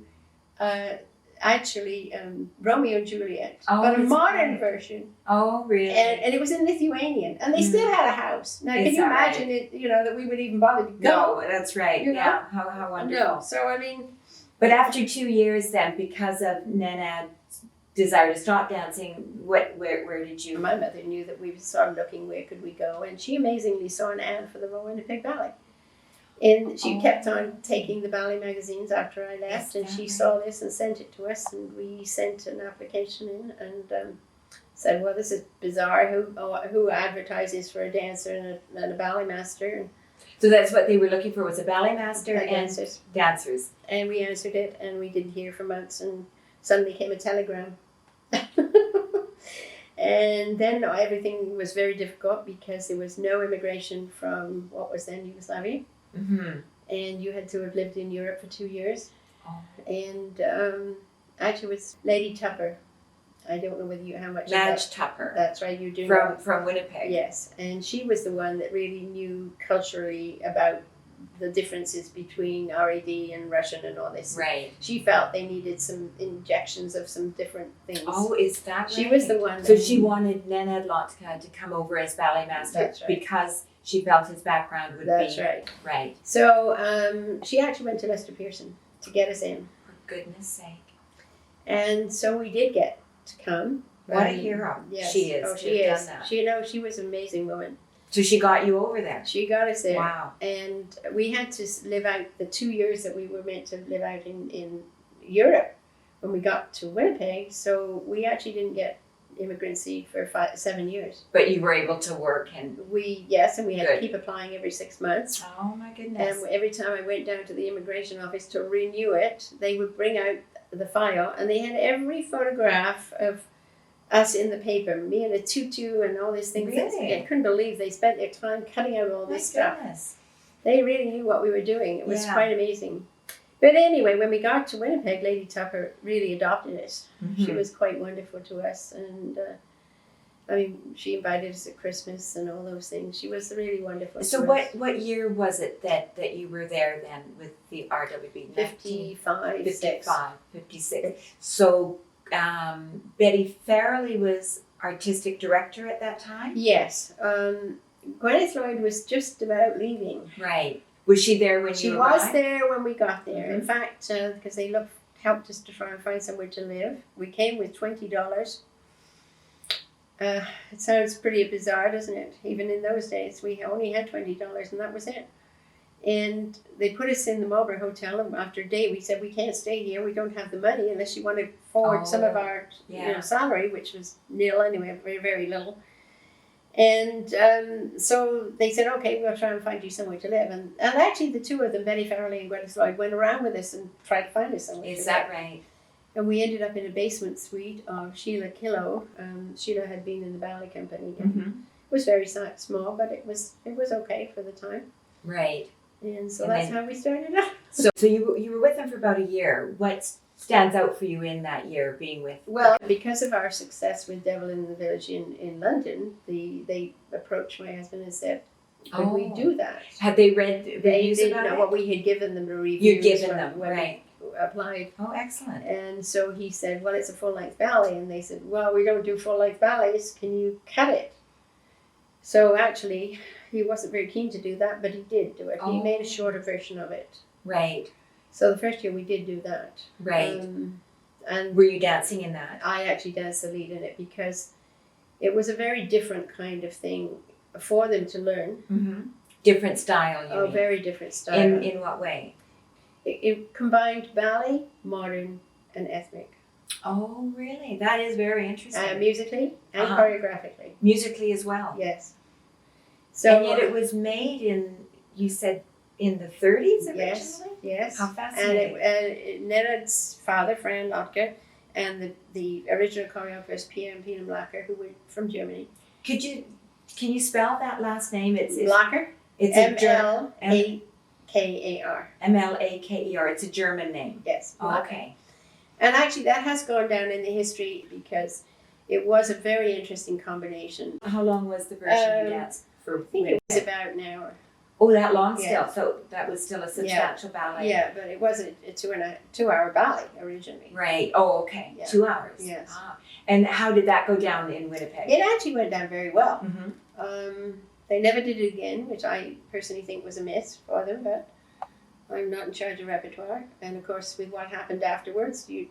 Romeo and Juliet, but a modern version. Oh, really? And it was in Lithuanian, and they still had a house. Now, can you imagine it? That we would even bother to go. No, that's right. Yeah, how wonderful. No, so I mean. But after 2 years, then, because of Nana's desire to stop dancing, where did you? My mother knew that we started looking where could we go, and she amazingly saw an ad for the Royal Winnipeg Ballet. And she kept on taking the ballet magazines after I left, and she saw this and sent it to us, and we sent an application in and said, well, this is bizarre. Who advertises for a dancer and a ballet master? So that's what they were looking for, was a ballet master and dancers. And we answered it, and we didn't hear for months, and suddenly came a telegram. And then everything was very difficult because there was no immigration from what was then Yugoslavia. Mm-hmm. And you had to have lived in Europe for 2 years. Oh. And actually it was Lady Tupper. I don't know whether you how much Madge Tupper. That's right, you're doing from Winnipeg. Yes, and she was the one that really knew culturally about the differences between RAD and Russian and all this. Right. She felt they needed some injections of some different things. Oh, is that right? She was the one. So she wanted Jill Lhotka to come over as ballet master. That's right. Because she felt his background would be. That's right. Right. So she actually went to Lester Pearson to get us in. For goodness sake. And so we did get to come. What a hero. Yes. She is. Oh, she is. Done that. She was an amazing woman. So she got you over there. She got us there. Wow. And we had to live out the 2 years that we were meant to live out in Europe when we got to Winnipeg. So we actually didn't get immigrancy for 7 years. But you were able to work and. And we had to keep applying every 6 months. Oh my goodness. And every time I went down to the immigration office to renew it, they would bring out the file, and they had every photograph of us in the paper, me in a tutu and all these things. Really? I couldn't believe they spent their time cutting out all this stuff. Goodness. They really knew what we were doing. It was quite amazing. But anyway, when we got to Winnipeg, Lady Tupper really adopted us. Mm-hmm. She was quite wonderful to us, and she invited us at Christmas and all those things. She was really wonderful. So to us. what year was it that you were there then with the RWB? 55, 56. So Betty Farrelly was artistic director at that time? Yes. Gwyneth Lloyd was just about leaving. Right. Was she there when you arrived? She was there when we got there. Mm-hmm. In fact, because they helped us to try and find somewhere to live. We came with $20. It sounds pretty bizarre, doesn't it? Even in those days, we only had $20 and that was it. And they put us in the Marlborough Hotel, and after a day we said, we can't stay here, we don't have the money unless you want to forward some of our salary, which was nil anyway, very, very little. And so they said, okay, we'll try and find you somewhere to live. And actually the two of them, Betty Farrelly and Gwyneth Lloyd, went around with us and tried to find us somewhere to live. Is that right? And we ended up in a basement suite of Sheila Killow. Sheila had been in the ballet company. And Mm-hmm. it was very small, but it was okay for the time. Right. And so that's how we started out. So you were with them for about a year. What stands out for you in that year being with? Well, because of our success with Devil in the Village in London, they approached my husband and said, could we do that? Had they read reviews didn't about know it? what we had given them the reviews. You'd given them, when right. we applied. Oh, excellent. And so he said, well, it's a full-length ballet. And they said, well, we don't do full-length ballets. Can you cut it? So actually, he wasn't very keen to do that, but he did do it. Oh. He made a shorter version of it. Right. So the first year we did do that. Right. And were you dancing in that? I actually danced the lead in it because it was a very different kind of thing for them to learn. Mm-hmm. Different style, you mean? Very different style. In what way? It combined ballet, modern, and ethnic. Oh, really? That is very interesting. Musically and choreographically. Musically as well. Yes. So, and yet it was made you said, in the 30s originally? Yes. How fascinating. And Nenad's father, Fran Lhotka, and the original choreographer, Pierre and Pina Blacker, who were from Germany. Can you spell that last name? It's Blacker? It's MLAKAR. MLAKER. It's a German name. Yes. Oh, okay. And actually that has gone down in the history because it was a very interesting combination. How long was the version you danced for? I think it was about an hour. Oh, that long still. Yeah. So that was still a substantial ballet. Yeah, but it wasn't a 2-hour ballet originally. Right. Oh, okay. Yeah. 2 hours. Yes. Ah. And how did that go down in Winnipeg? It actually went down very well. Mm-hmm. They never did it again, which I personally think was a miss for them, but I'm not in charge of repertoire. And of course, with what happened afterwards, you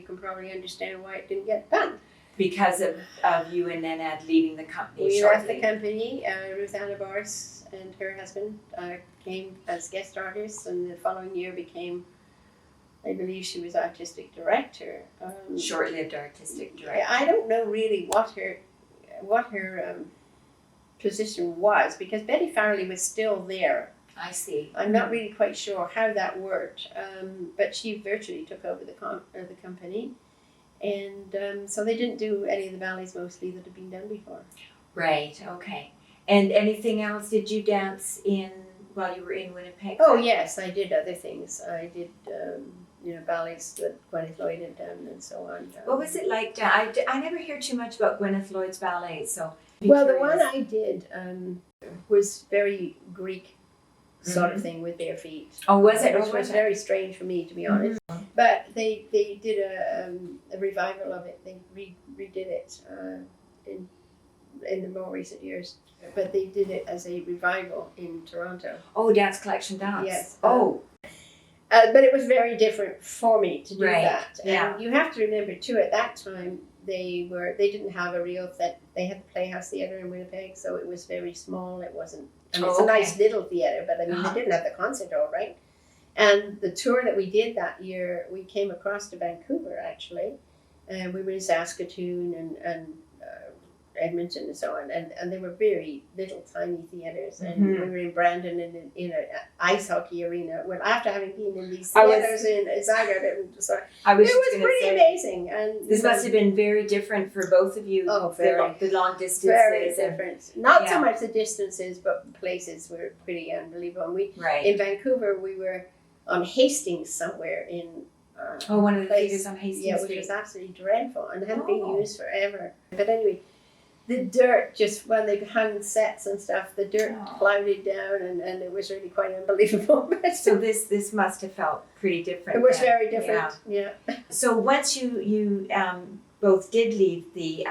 can probably understand why it didn't get done. because of you and Nanette leaving the company We shortly. left the company. Ruth Anna Boris and her husband came as guest artists, and the following year became, I believe she was artistic director. Short-lived artistic director. I don't know really what her position was, because Betty Farrelly was still there. I see. I'm not really quite sure how that worked, but she virtually took over the company, and so they didn't do any of the ballets mostly that had been done before. Right. Okay. And anything else? Did you dance while you were in Winnipeg? Oh yes, I did other things. I did ballets that Gwyneth Lloyd had done and so on. What was it like? I never hear too much about Gwyneth Lloyd's ballets, so. Well, the one I did was very Greek sort of thing with their feet. Oh, was it? Which was very strange for me, to be honest. Mm-hmm. But they did a revival of it. They redid it in the more recent years. But they did it as a revival in Toronto. Oh, Dance Collection Dance. Yes. But it was very different for me to do that. Yeah. And you have to remember too, at that time they didn't have a real they had the Playhouse Theatre in Winnipeg, so it was very small. It wasn't. It's a nice little theatre, but I mean they didn't have the concert hall, right? And the tour that we did that year, we came across to Vancouver actually, and we were in Saskatoon and Edmonton and so on, and they were very little tiny theatres, and we were in Brandon in an ice hockey arena. Well, after having been in these theatres in Zagreb, it was pretty amazing. And this must have been very different for both of you. Oh, very. The long distances. Very different. Not so much the distances, but the places were pretty unbelievable. And in Vancouver, we were on Hastings somewhere in. One of the theatres on Hastings. Yeah, which was absolutely dreadful and hadn't been used forever. But anyway. The dirt, just when they hung sets and stuff, the dirt clouded down, and it was really quite unbelievable. So this must have felt pretty different. It was very different, yeah. So once you both did leave the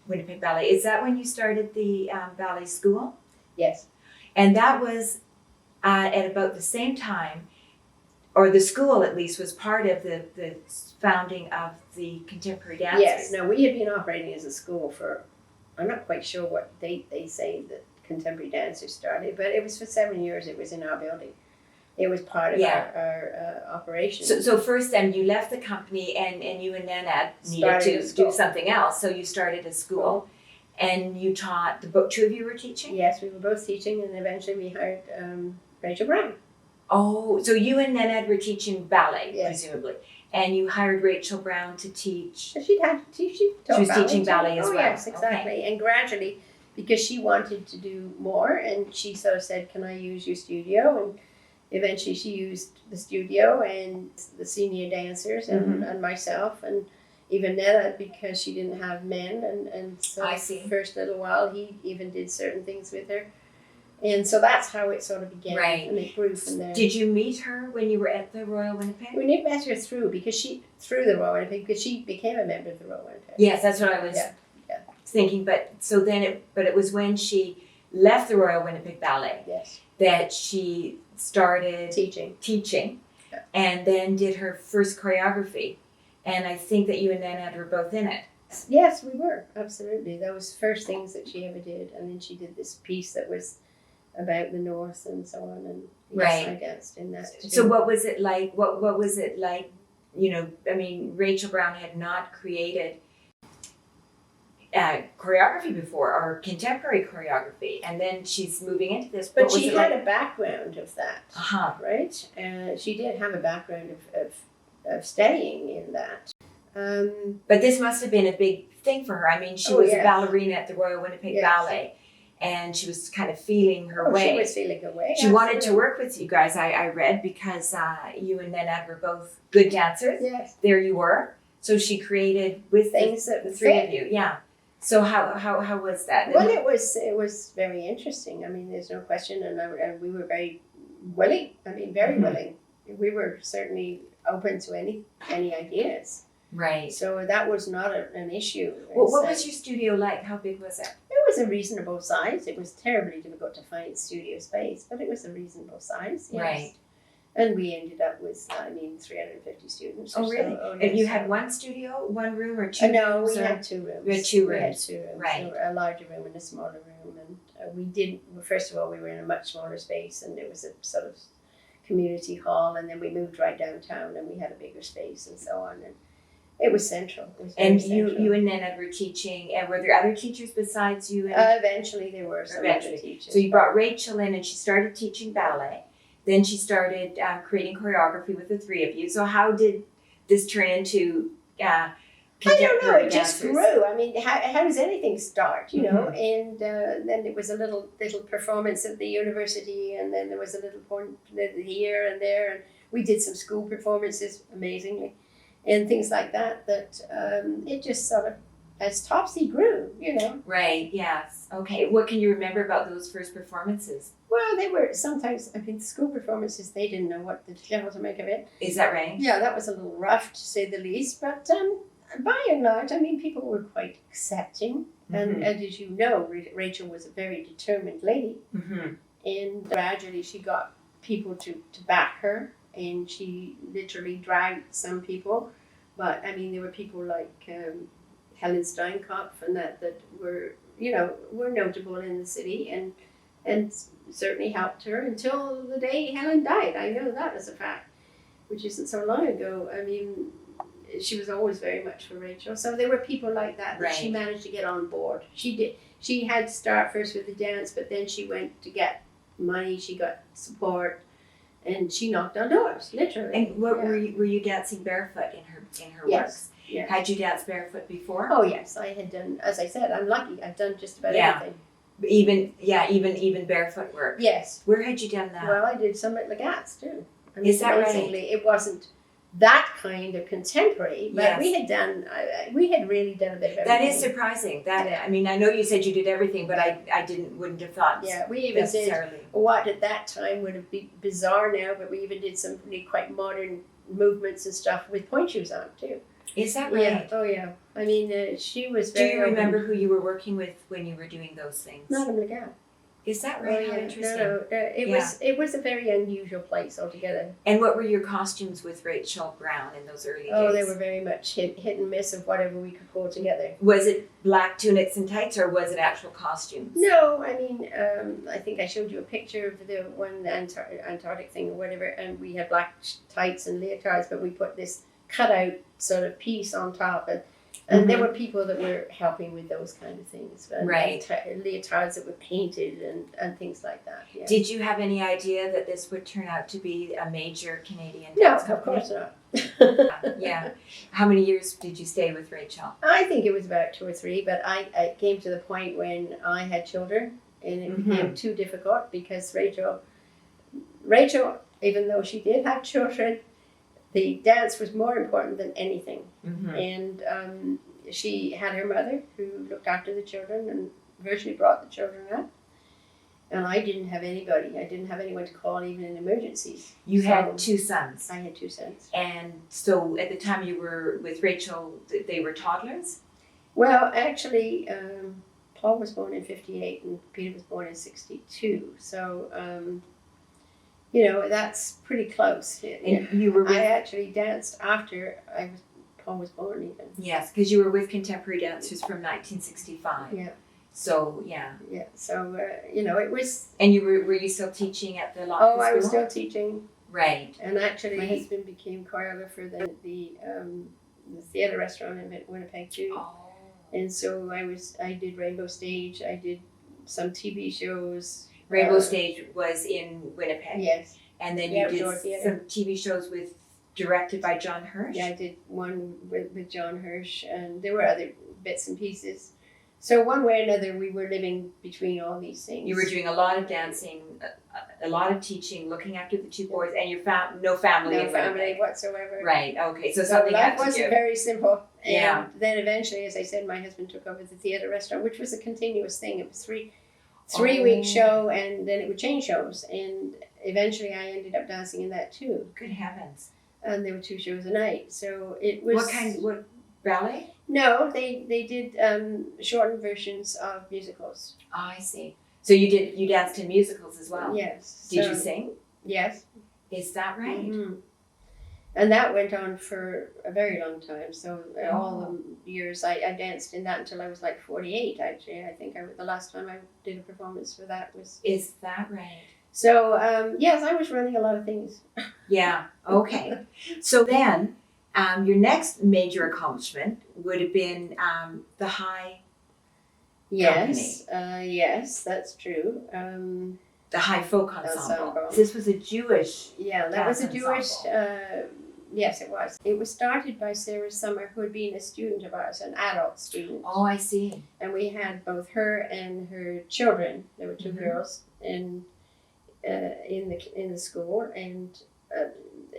Winnipeg Ballet, is that when you started the ballet school? Yes. And that was at about the same time, or the school at least was part of the founding of the Contemporary Dancers. Yes, no, we had been operating as a school for, I'm not quite sure what date they say that Contemporary Dancers started, but it was for 7 years. It was in our building. It was part of our operation. So first then you left the company and you and Nanette needed to do something else. So you started a school and you taught, two of you were teaching? Yes, we were both teaching, and eventually we hired Rachel Brown. Oh, so you and Nanette were teaching ballet, yes. Presumably. And you hired Rachel Brown to teach. She was teaching ballet as well. Yes, exactly. Okay. And gradually, because she wanted to do more, and she sort of said, "Can I use your studio?" And eventually, she used the studio and the senior dancers and myself, and even Nella, because she didn't have men, and so I see. The first little while, he even did certain things with her. And so that's how it sort of began, and it grew from there. Did you meet her when you were at the Royal Winnipeg? We met her through the Royal Winnipeg, because she became a member of the Royal Winnipeg. Yes, that's what I was thinking. But it was when she left the Royal Winnipeg Ballet that she started teaching, and then did her first choreography. And I think that you and Nanette were both in it. Yes, we were, absolutely. That was the first things that she ever did, and then she did this piece that was about the North and so on, and yes, I danced in that too. So what was it like? What was it like? You know, I mean, Rachel Brown had not created choreography before, or contemporary choreography, and then she's moving into this. But she had a background of that, right? She did have a background of studying in that. But this must have been a big thing for her. I mean, she was a ballerina at the Royal Winnipeg Ballet. And she was kind of feeling her way. She was feeling her way. She wanted to work with you guys, I read, because you and Nanette were both good dancers. Yes. There you were. So she created with the three of you. Yeah. So how was that? Well, it was very interesting. I mean, there's no question, and we were very willing. I mean, very willing. We were certainly open to any ideas. Right. So that was not an issue. Well, what was your studio like? How big was it? It was a reasonable size. It was terribly difficult to find studio space, but it was a reasonable size. Yes. Right. And we ended up with, 350 students. Oh, or really? So. Oh, And you yes. had one studio, one room, or two No, rooms? we or- had 2 rooms. We had 2 We had rooms. 2 rooms. Right. So a larger room and a smaller room. And we did, well, first of all, we were in a much smaller space, and it was a sort of community hall. And then we moved right downtown, and we had a bigger space and so on. And it was central. It was very And central. you and Nana were teaching, and were there other teachers besides you? And Eventually, there were some Eventually. other teachers. so you brought Rachel in, and she started teaching ballet. Then she started creating choreography with the 3 of you. So how did this turn into I don't know. contemporary It just dancers? grew. I mean, how does anything start? You know. Mm-hmm. And then it was a little performance at the university, and then there was a little point here and there, and we did some school performances, amazingly, and things like that. It just sort of, as Topsy grew, you know. Right. Yes. Okay. What can you remember about those first performances? Well, they were sometimes. I mean, school performances. They didn't know what the devil to make of it. Is that right? Yeah, that was a little rough to say the least. But by and large, I mean, people were quite accepting. And as you know, Rachel was a very determined lady. Mm-hmm. And gradually she got people to back her. And she literally dragged some people. But, I mean, there were people like Helen Steinkopf and that were, were notable in the city and certainly helped her until the day Helen died. I know that as a fact, which isn't so long ago. I mean, she was always very much for Rachel. So there were people like that she Right. managed to get on board. She did. She had to start first with the dance, but then she went to get money. She got support, and she knocked on doors, literally. And what Yeah. were you dancing barefoot in her Yes. works? Yeah. Had you danced barefoot before? Oh yes, I had done. As I said, I'm lucky. I've done just about Yeah. everything. Even barefoot work. Yes. Where had you done that? Well, I did some at Legat's too. I mean, Is that right? amazingly, it wasn't that kind of contemporary, but Yes. we had done. We had really done a bit of everything. That is surprising. I mean, I know you said you did everything, but I wouldn't have thought Yeah, we even did necessarily. what at that time would have been bizarre now, but we even did some really quite modern movements and stuff with point shoes on too. Is that right? Yeah. Oh yeah. I mean, she was Do very. you open. remember who you were working with when you were doing those things? Madame Legat. Is that Oh, right? yeah. How interesting. No. It Yeah. was a very unusual place altogether. And what were your costumes with Rachel Brown in those early Oh, days? they were very much hit and miss of whatever we could pull together. Was it black tunics and tights, or was it actual costumes? No, I mean, I think I showed you a picture of the one Antarctic thing or whatever, and we had black tights and leotards, but we put this cutout sort of piece on top, and there were people that were helping with those kind of things, Right. And leotards that were painted and things like that. Yeah. Did you have any idea that this would turn out to be a major Canadian No, dance of company? course not. Yeah. How many years did you stay with Rachel? I think it was about 2 or 3, but I came to the point when I had children, and it became too difficult because Rachel, even though she did have children, the dance was more important than anything. Mm-hmm. And she had her mother who looked after the children and virtually brought the children up. And I didn't have anybody. I didn't have anyone to call even in emergencies. You So, had 2 sons. I had 2 sons. And so at the time you were with Rachel, they were toddlers? Well, actually, Paul was born in 58 and Peter was born in 62. So, that's pretty close. And you were with, I actually danced after Paul was born even. yes, because you were with contemporary dancers from 1965. Yeah. So, yeah. Yeah. So, it was. And were you still teaching at the Lhotka Oh, I was School? still teaching. Right. And actually, my husband became choreographer then at the theater restaurant in Winnipeg too. Oh. And so I did Rainbow Stage. I did some TV shows. Rainbow Stage was in Winnipeg. Yes. And then Yeah, you did outdoor theater. some TV shows directed by John Hirsch? Yeah, I did one with John Hirsch, and there were other bits and pieces. So one way or another, we were living between all these things. You were doing a lot of dancing, a lot of teaching, looking after the 2 boys, and your no family no in family Winnipeg. whatsoever. Right, okay, so So something life had to wasn't give. very simple. And Yeah. then eventually, as I said, my husband took over the theater restaurant, which was a continuous thing. It was three Oh. week show, and then it would change shows. And eventually, I ended up dancing in that too. Good heavens. And there were 2 shows a night, so it was. What ballet? No, they did shortened versions of musicals. Oh, I see. So you danced in musicals as well? Yes. Did so- you sing? Yes. Is that right? Mhm. And that went on for a very long time. So all the years I danced in that until I was like 48. Actually, I think the last time I did a performance for that was. Is that right? So yes, I was running a lot of things. Yeah. Okay. So then, your next major accomplishment would have been the high. Yes, yes, that's true. The high folk ensemble. Ensemble. This was a Jewish. Yeah, that was a Dance Jewish. ensemble. Yes, it was. It was started by Sarah Summer, who had been a student of ours, an adult student. Oh, I see. And we had both her and her children. There were two Mhm. girls in the school, and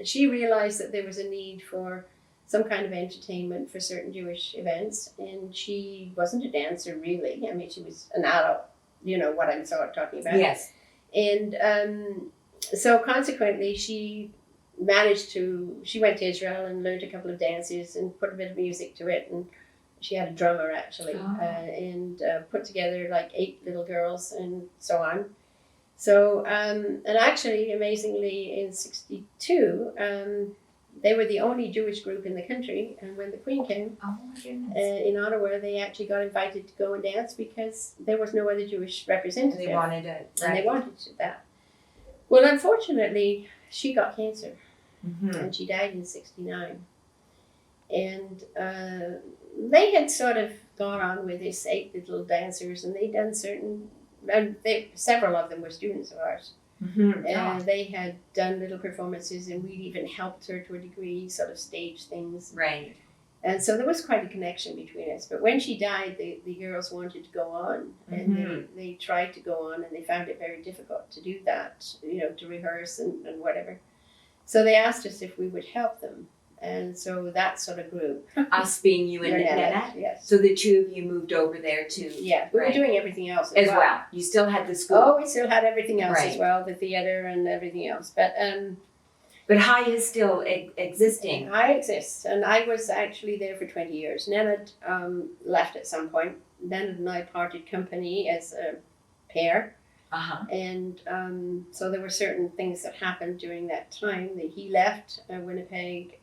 she realized that there was a need for some kind of entertainment for certain Jewish events, and she wasn't a dancer really. I mean, she was an adult. You know what I'm sort of talking about. Yes. And so consequently, she went to Israel and learned a couple of dances and put a bit of music to it, and she had a drummer actually, and put together like 8 little girls and so on. So and actually, amazingly, in '62, they were the only Jewish group in the country, and when the Queen came Oh my goodness. in Ottawa, they actually got invited to go and dance because there was no other Jewish representative. They wanted it. Right. And they wanted that. Well, unfortunately, she got cancer, Mhm. and she died in '69. And they had sort of gone on with this 8 little dancers, and they'd done several of them were students of ours. Mhm. And they had done little performances, and we'd even helped her to a degree, sort of stage things. Right. And so there was quite a connection between us. But when she died, the girls wanted to go on, and they tried to go on, and they found it very difficult to do that, to rehearse and whatever. So they asked us if we would help them. And so that sort of grew. Us being you and Nanette, Nanette. yes. So the two of you moved over there too. Yeah, we were Right. doing everything else As well. You still had the school. Oh, we still had everything else as Right. well, the theater and everything else. But But High is still existing. I exist, and I was actually there for 20 years. Nanette left at some point. Nanette and I parted company as a pair. Uh-huh. And so there were certain things that happened during that time. That he left Winnipeg.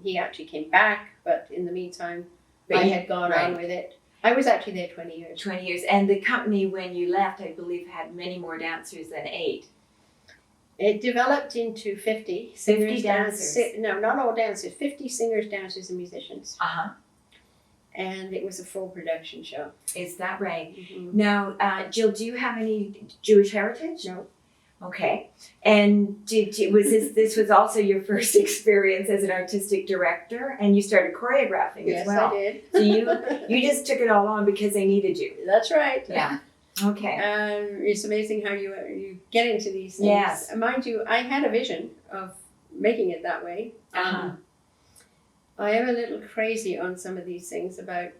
He actually came back, but in the meantime, I had gone on with it. I was actually there 20 years. 20 years. And the company, when you left, I believe, had many more dancers than 8. It developed into 50 50 dancers. No, not all dancers. 50 singers, dancers, and musicians. Uh-huh. And it was a full production show. Is that right? Mm-hmm. Now, Jill, do you have any Jewish heritage? No. Okay. And this was also your first experience as an artistic director, and you started choreographing Yes, as well. I did. So you just took it all on because they needed you. That's right. Yeah. Okay. It's amazing how you get into these things. Yes. Mind you, I had a vision of making it that way. Uh-huh. I am a little crazy on some of these things about,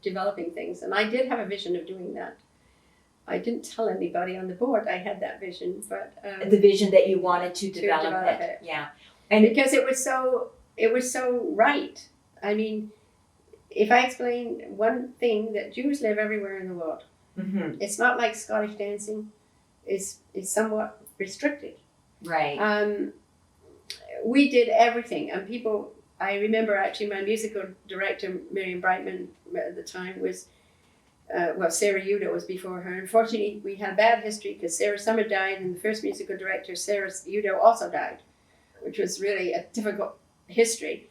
developing things. And I did have a vision of doing that. I didn't tell anybody on the board I had that vision, but The vision that you wanted to develop it. Yeah. And because it was so right. I mean, if I explain one thing, that Jews live everywhere in the world. Mhm. It's not like Scottish dancing is somewhat restricted. Right. We did everything, and people. I remember actually my musical director, Miriam Brightman, at the time was, Sarah Udo was before her. Unfortunately, we had a bad history because Sarah Summer died, and the first musical director, Sarah Udo, also died, which was really a difficult history.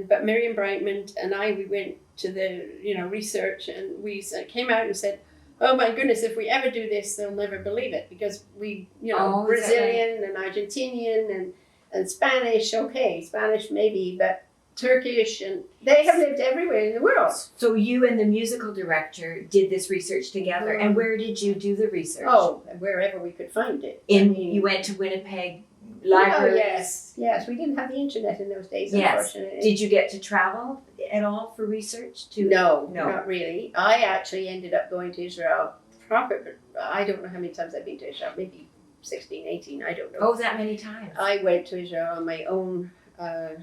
But Miriam Brightman and I, we went to the research, and we came out and said, "Oh my goodness, if we ever do this, they'll never believe it," because we, Oh, is that Brazilian and Argentinian and Spanish, okay, Spanish maybe, but Turkish, and they have lived everywhere in the world. So you and the musical director did this research together. And where did you do the research? Oh, wherever we could find it. You went to Winnipeg libraries? Oh, yes. We didn't have the internet in those days, Yes. unfortunately. Did you get to travel at all for research? No, No. not really. I actually ended up going to Israel I don't know how many times I've been to Israel, maybe 16, 18, I don't know. Oh, that many times. I went to Israel on my own, I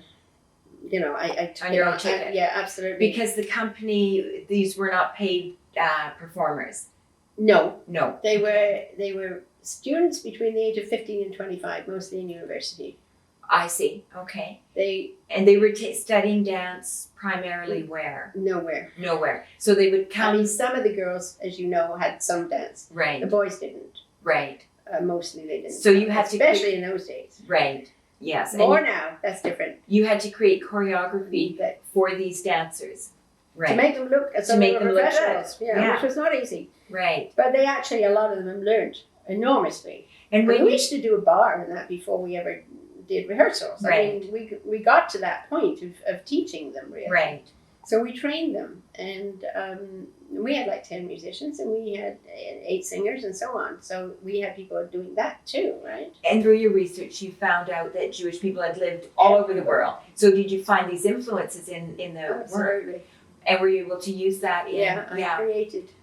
took On your it own ticket. Yeah, absolutely. Because the company, these were not paid performers. No, No. they were students between the age of 15 and 25, mostly in university. I see. Okay. They And they were studying dance primarily where? nowhere. Nowhere. So they would I come. mean, some of the girls, as you know, had some dance. The Right. boys didn't. Right. Mostly they didn't. So you had to especially in those days. Right. Yes. And More now, that's different. you had to create choreography But for these dancers. Right. to make them look as To though make they them were look professionals. good. Yeah, Yeah. which was not easy. Right. But they actually, a lot of them learned enormously. And We when you used to do a bar and that before we ever did rehearsals. Right. I mean, we got to that point of teaching them, really. right. So we trained them, and we had like 10 musicians, and we had 8 singers, and so on. So we had people doing that too, right? And through your research, you found out that Jewish people had lived all over the world. So did you find these influences in the work? Absolutely. And were you able to use that in? Yeah,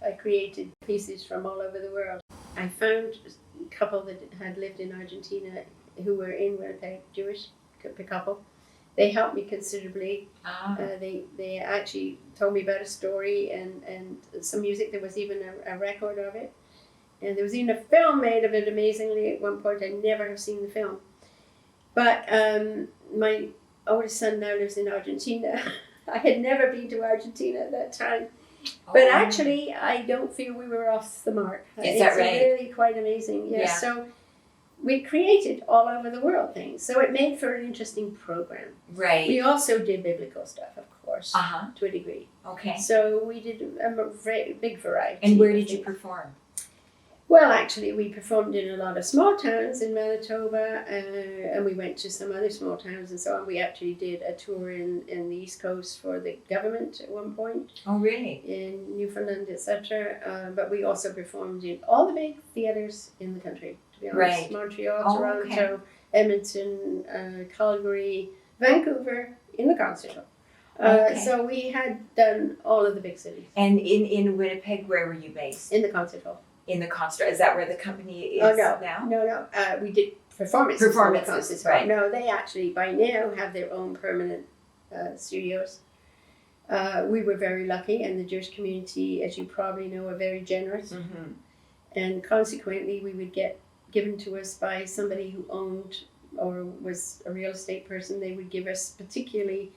I created pieces from all over the world. I found a couple that had lived in Argentina who were in Winnipeg, Jewish couple. They helped me considerably. Ah. They actually told me about a story and some music. There was even a record of it. And there was even a film made of it, amazingly, at one point. I never have seen the film. But my oldest son now lives in Argentina. I had never been to Argentina at that time. But Oh. actually, I don't feel we were off the mark. Is that right? It's really quite amazing. Yes. Yeah. So we created all over the world things. So it made for an interesting program. Right. We also did biblical stuff, of course, Uh-huh. to a degree. Okay. So we did a very big variety. And where of did you things. perform? Well, actually, we performed in a lot of small towns in Manitoba, and we went to some other small towns and so on. We actually did a tour in the East Coast for the government at one point, Oh, really? in Newfoundland, etc. But we also performed in all the big theatres in the country, to be honest. Right. Montreal, Oh, Toronto, Edmonton, Calgary, Vancouver, in the concert hall. Okay. So we had done all of the big cities And in Winnipeg, where were you based? in the concert hall. In the concert. Is that where the company is Oh, no. now? No. We did performances. Performances, in the concert hall. right. No, they actually by now have their own permanent studios. We were very lucky, and the Jewish community, as you probably know, are very generous. Mm-hmm. And consequently, we would get given to us by somebody who owned or was a real estate person. They would give us, particularly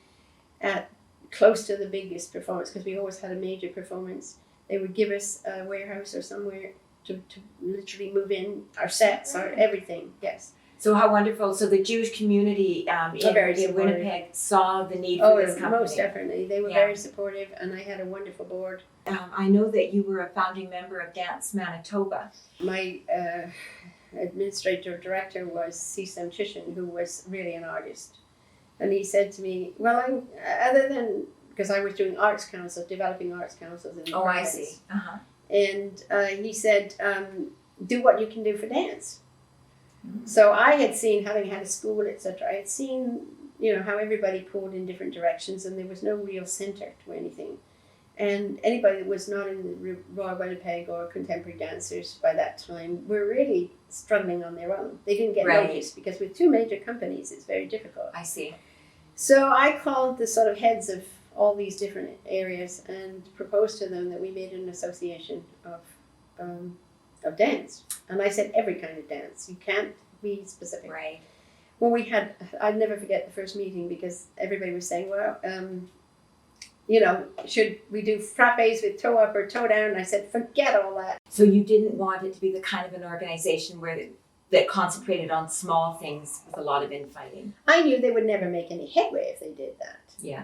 at close to the biggest performance, because we always had a major performance. They would give us a warehouse or somewhere to literally move in our sets, our everything. Yes. So how wonderful. So the Jewish community very in supportive. Winnipeg saw the need for this company. Most definitely. They were Yeah. very supportive, and I had a wonderful board. I know that you were a founding member of Dance Manitoba. My administrator director was C.S.M. Chisholm, who was really an artist. And he said to me, well, other than, because I was doing arts council, developing arts councils in the Oh, I province. see. Uh-huh. And he said, do what you can do for dance. Mm. So I had seen, having had a school, etc., I had seen, how everybody pulled in different directions, and there was no real center to anything. And anybody that was not in the Royal Winnipeg or contemporary dancers by that time were really struggling on their own. They didn't get Right. noticed, because with 2 major companies, it's very difficult. I see. So I called the sort of heads of all these different areas and proposed to them that we made an association of dance. And I said every kind of dance. You can't be specific. Right. Well, I'd never forget the first meeting, because everybody was saying, well, should we do frappes with toe up or toe down? And I said, forget all that. So you didn't want it to be the kind of an organization that concentrated on small things with a lot of infighting. I knew they would never make any headway if they did that. Yeah.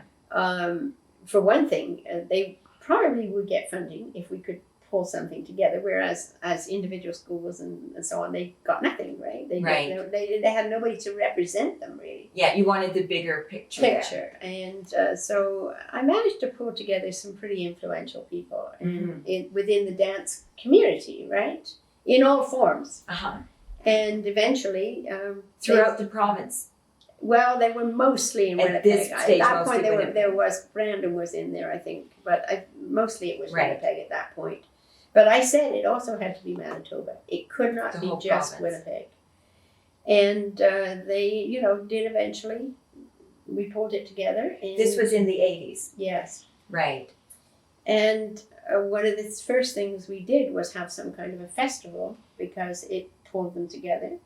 For one thing, they probably would get funding if we could pull something together, whereas as individual schools and so on, they got nothing, right? They had nobody to represent them, really. Yeah, you wanted the bigger picture. there. And so I managed to pull together some pretty influential people within the dance community, right? In all forms. Uh-huh. And eventually... Throughout the province. Well, they were mostly in At Winnipeg. this stage, at that mostly point, Winnipeg. there was Brandon was in there, I think, but mostly it was Right. Winnipeg at that point. But I said it also had to be Manitoba. It could not The be whole just province. Winnipeg. And they, did eventually. We pulled it together. And This was in the 80s. yes. Right. And one of the first things we did was have some kind of a festival, because it pulled them together.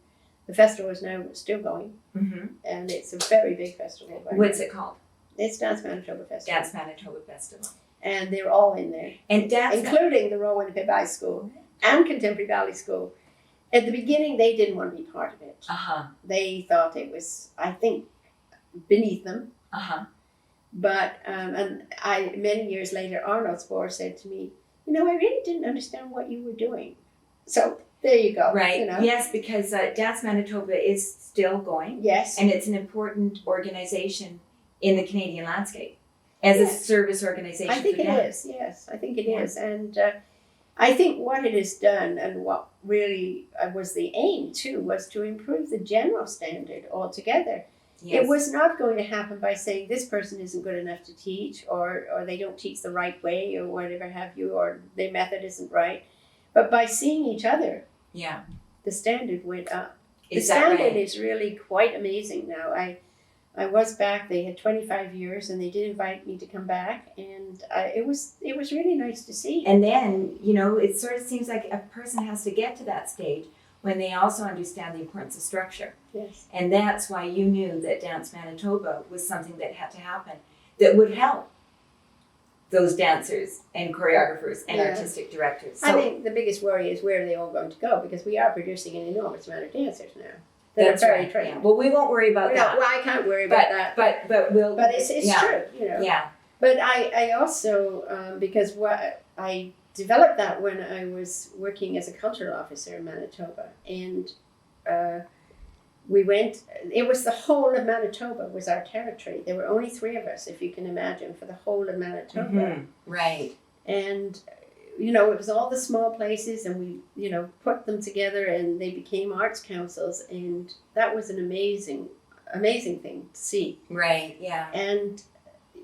The festival is now still going, and it's a very big festival. What's it called? It's Dance Manitoba Festival. Dance Manitoba Festival. And they're all in there, and including the Royal Winnipeg High School and Contemporary Valley School. At the beginning, they didn't want to be part of it. They thought it was, I think, beneath them. But many years later, Arnold Spohr said to me, I really didn't understand what you were doing. So there you go. Right. Yes, because Dance Manitoba is still going. Yes. And it's an important organization in the Canadian landscape as a service organization. I think it is. Yes, I think it is. And I think what it has done, and what really was the aim too, was to improve the general standard altogether. Yes. It was not going to happen by saying this person isn't good enough to teach, or they don't teach the right way, or whatever have you, or their method isn't right. But by seeing each other, the standard went up. The standard is really quite amazing now. I was back. They had 25 years, and they did invite me to come back, and it was really nice to see. And then it sort of seems like a person has to get to that stage when they also understand the importance of structure. Yes. And that's why you knew that Dance Manitoba was something that had to happen, that would help those dancers and choreographers and artistic directors. So, I think the biggest worry is where are they all going to go, because we are producing an enormous amount of dancers now that are very trained. Yeah. Well, we won't worry about that. Well, I can't worry about that. But it's true, Yeah. But I also, because I developed that when I was working as a cultural officer in Manitoba, and we went, it was the whole of Manitoba was our territory. There were only 3 of us, if you can imagine, for the whole of Manitoba. Right. And, it was all the small places, and we, put them together, and they became arts councils, and that was an amazing thing to see. Right, yeah. And,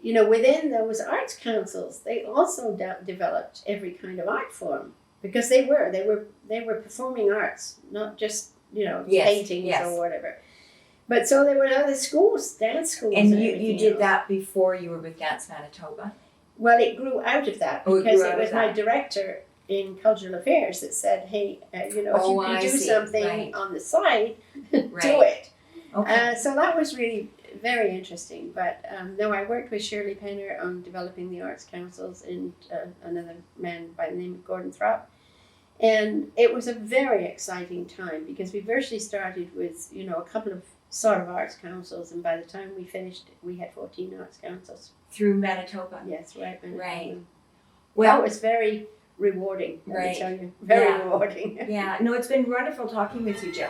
within those arts councils, they also developed every kind of art form, because they were performing arts, not just paintings or whatever. But so there were other schools, dance schools. And you did that before you were with Dance Manitoba? Well, it grew out of that, because it was my director in cultural affairs that said, hey, if you can do something on the side, do it. Okay. So that was really very interesting. But no, I worked with Shirley Penner on developing the arts councils, and another man by the name of Gordon Thropp. And it was a very exciting time, because we virtually started with, a couple of sort of arts councils, and by the time we finished, we had 14 arts councils. Through Manitoba? Yes, right. Manitoba. Right. Well, that was very rewarding, let me tell you. Very rewarding. Yeah. No, it's been wonderful talking with you, Jill.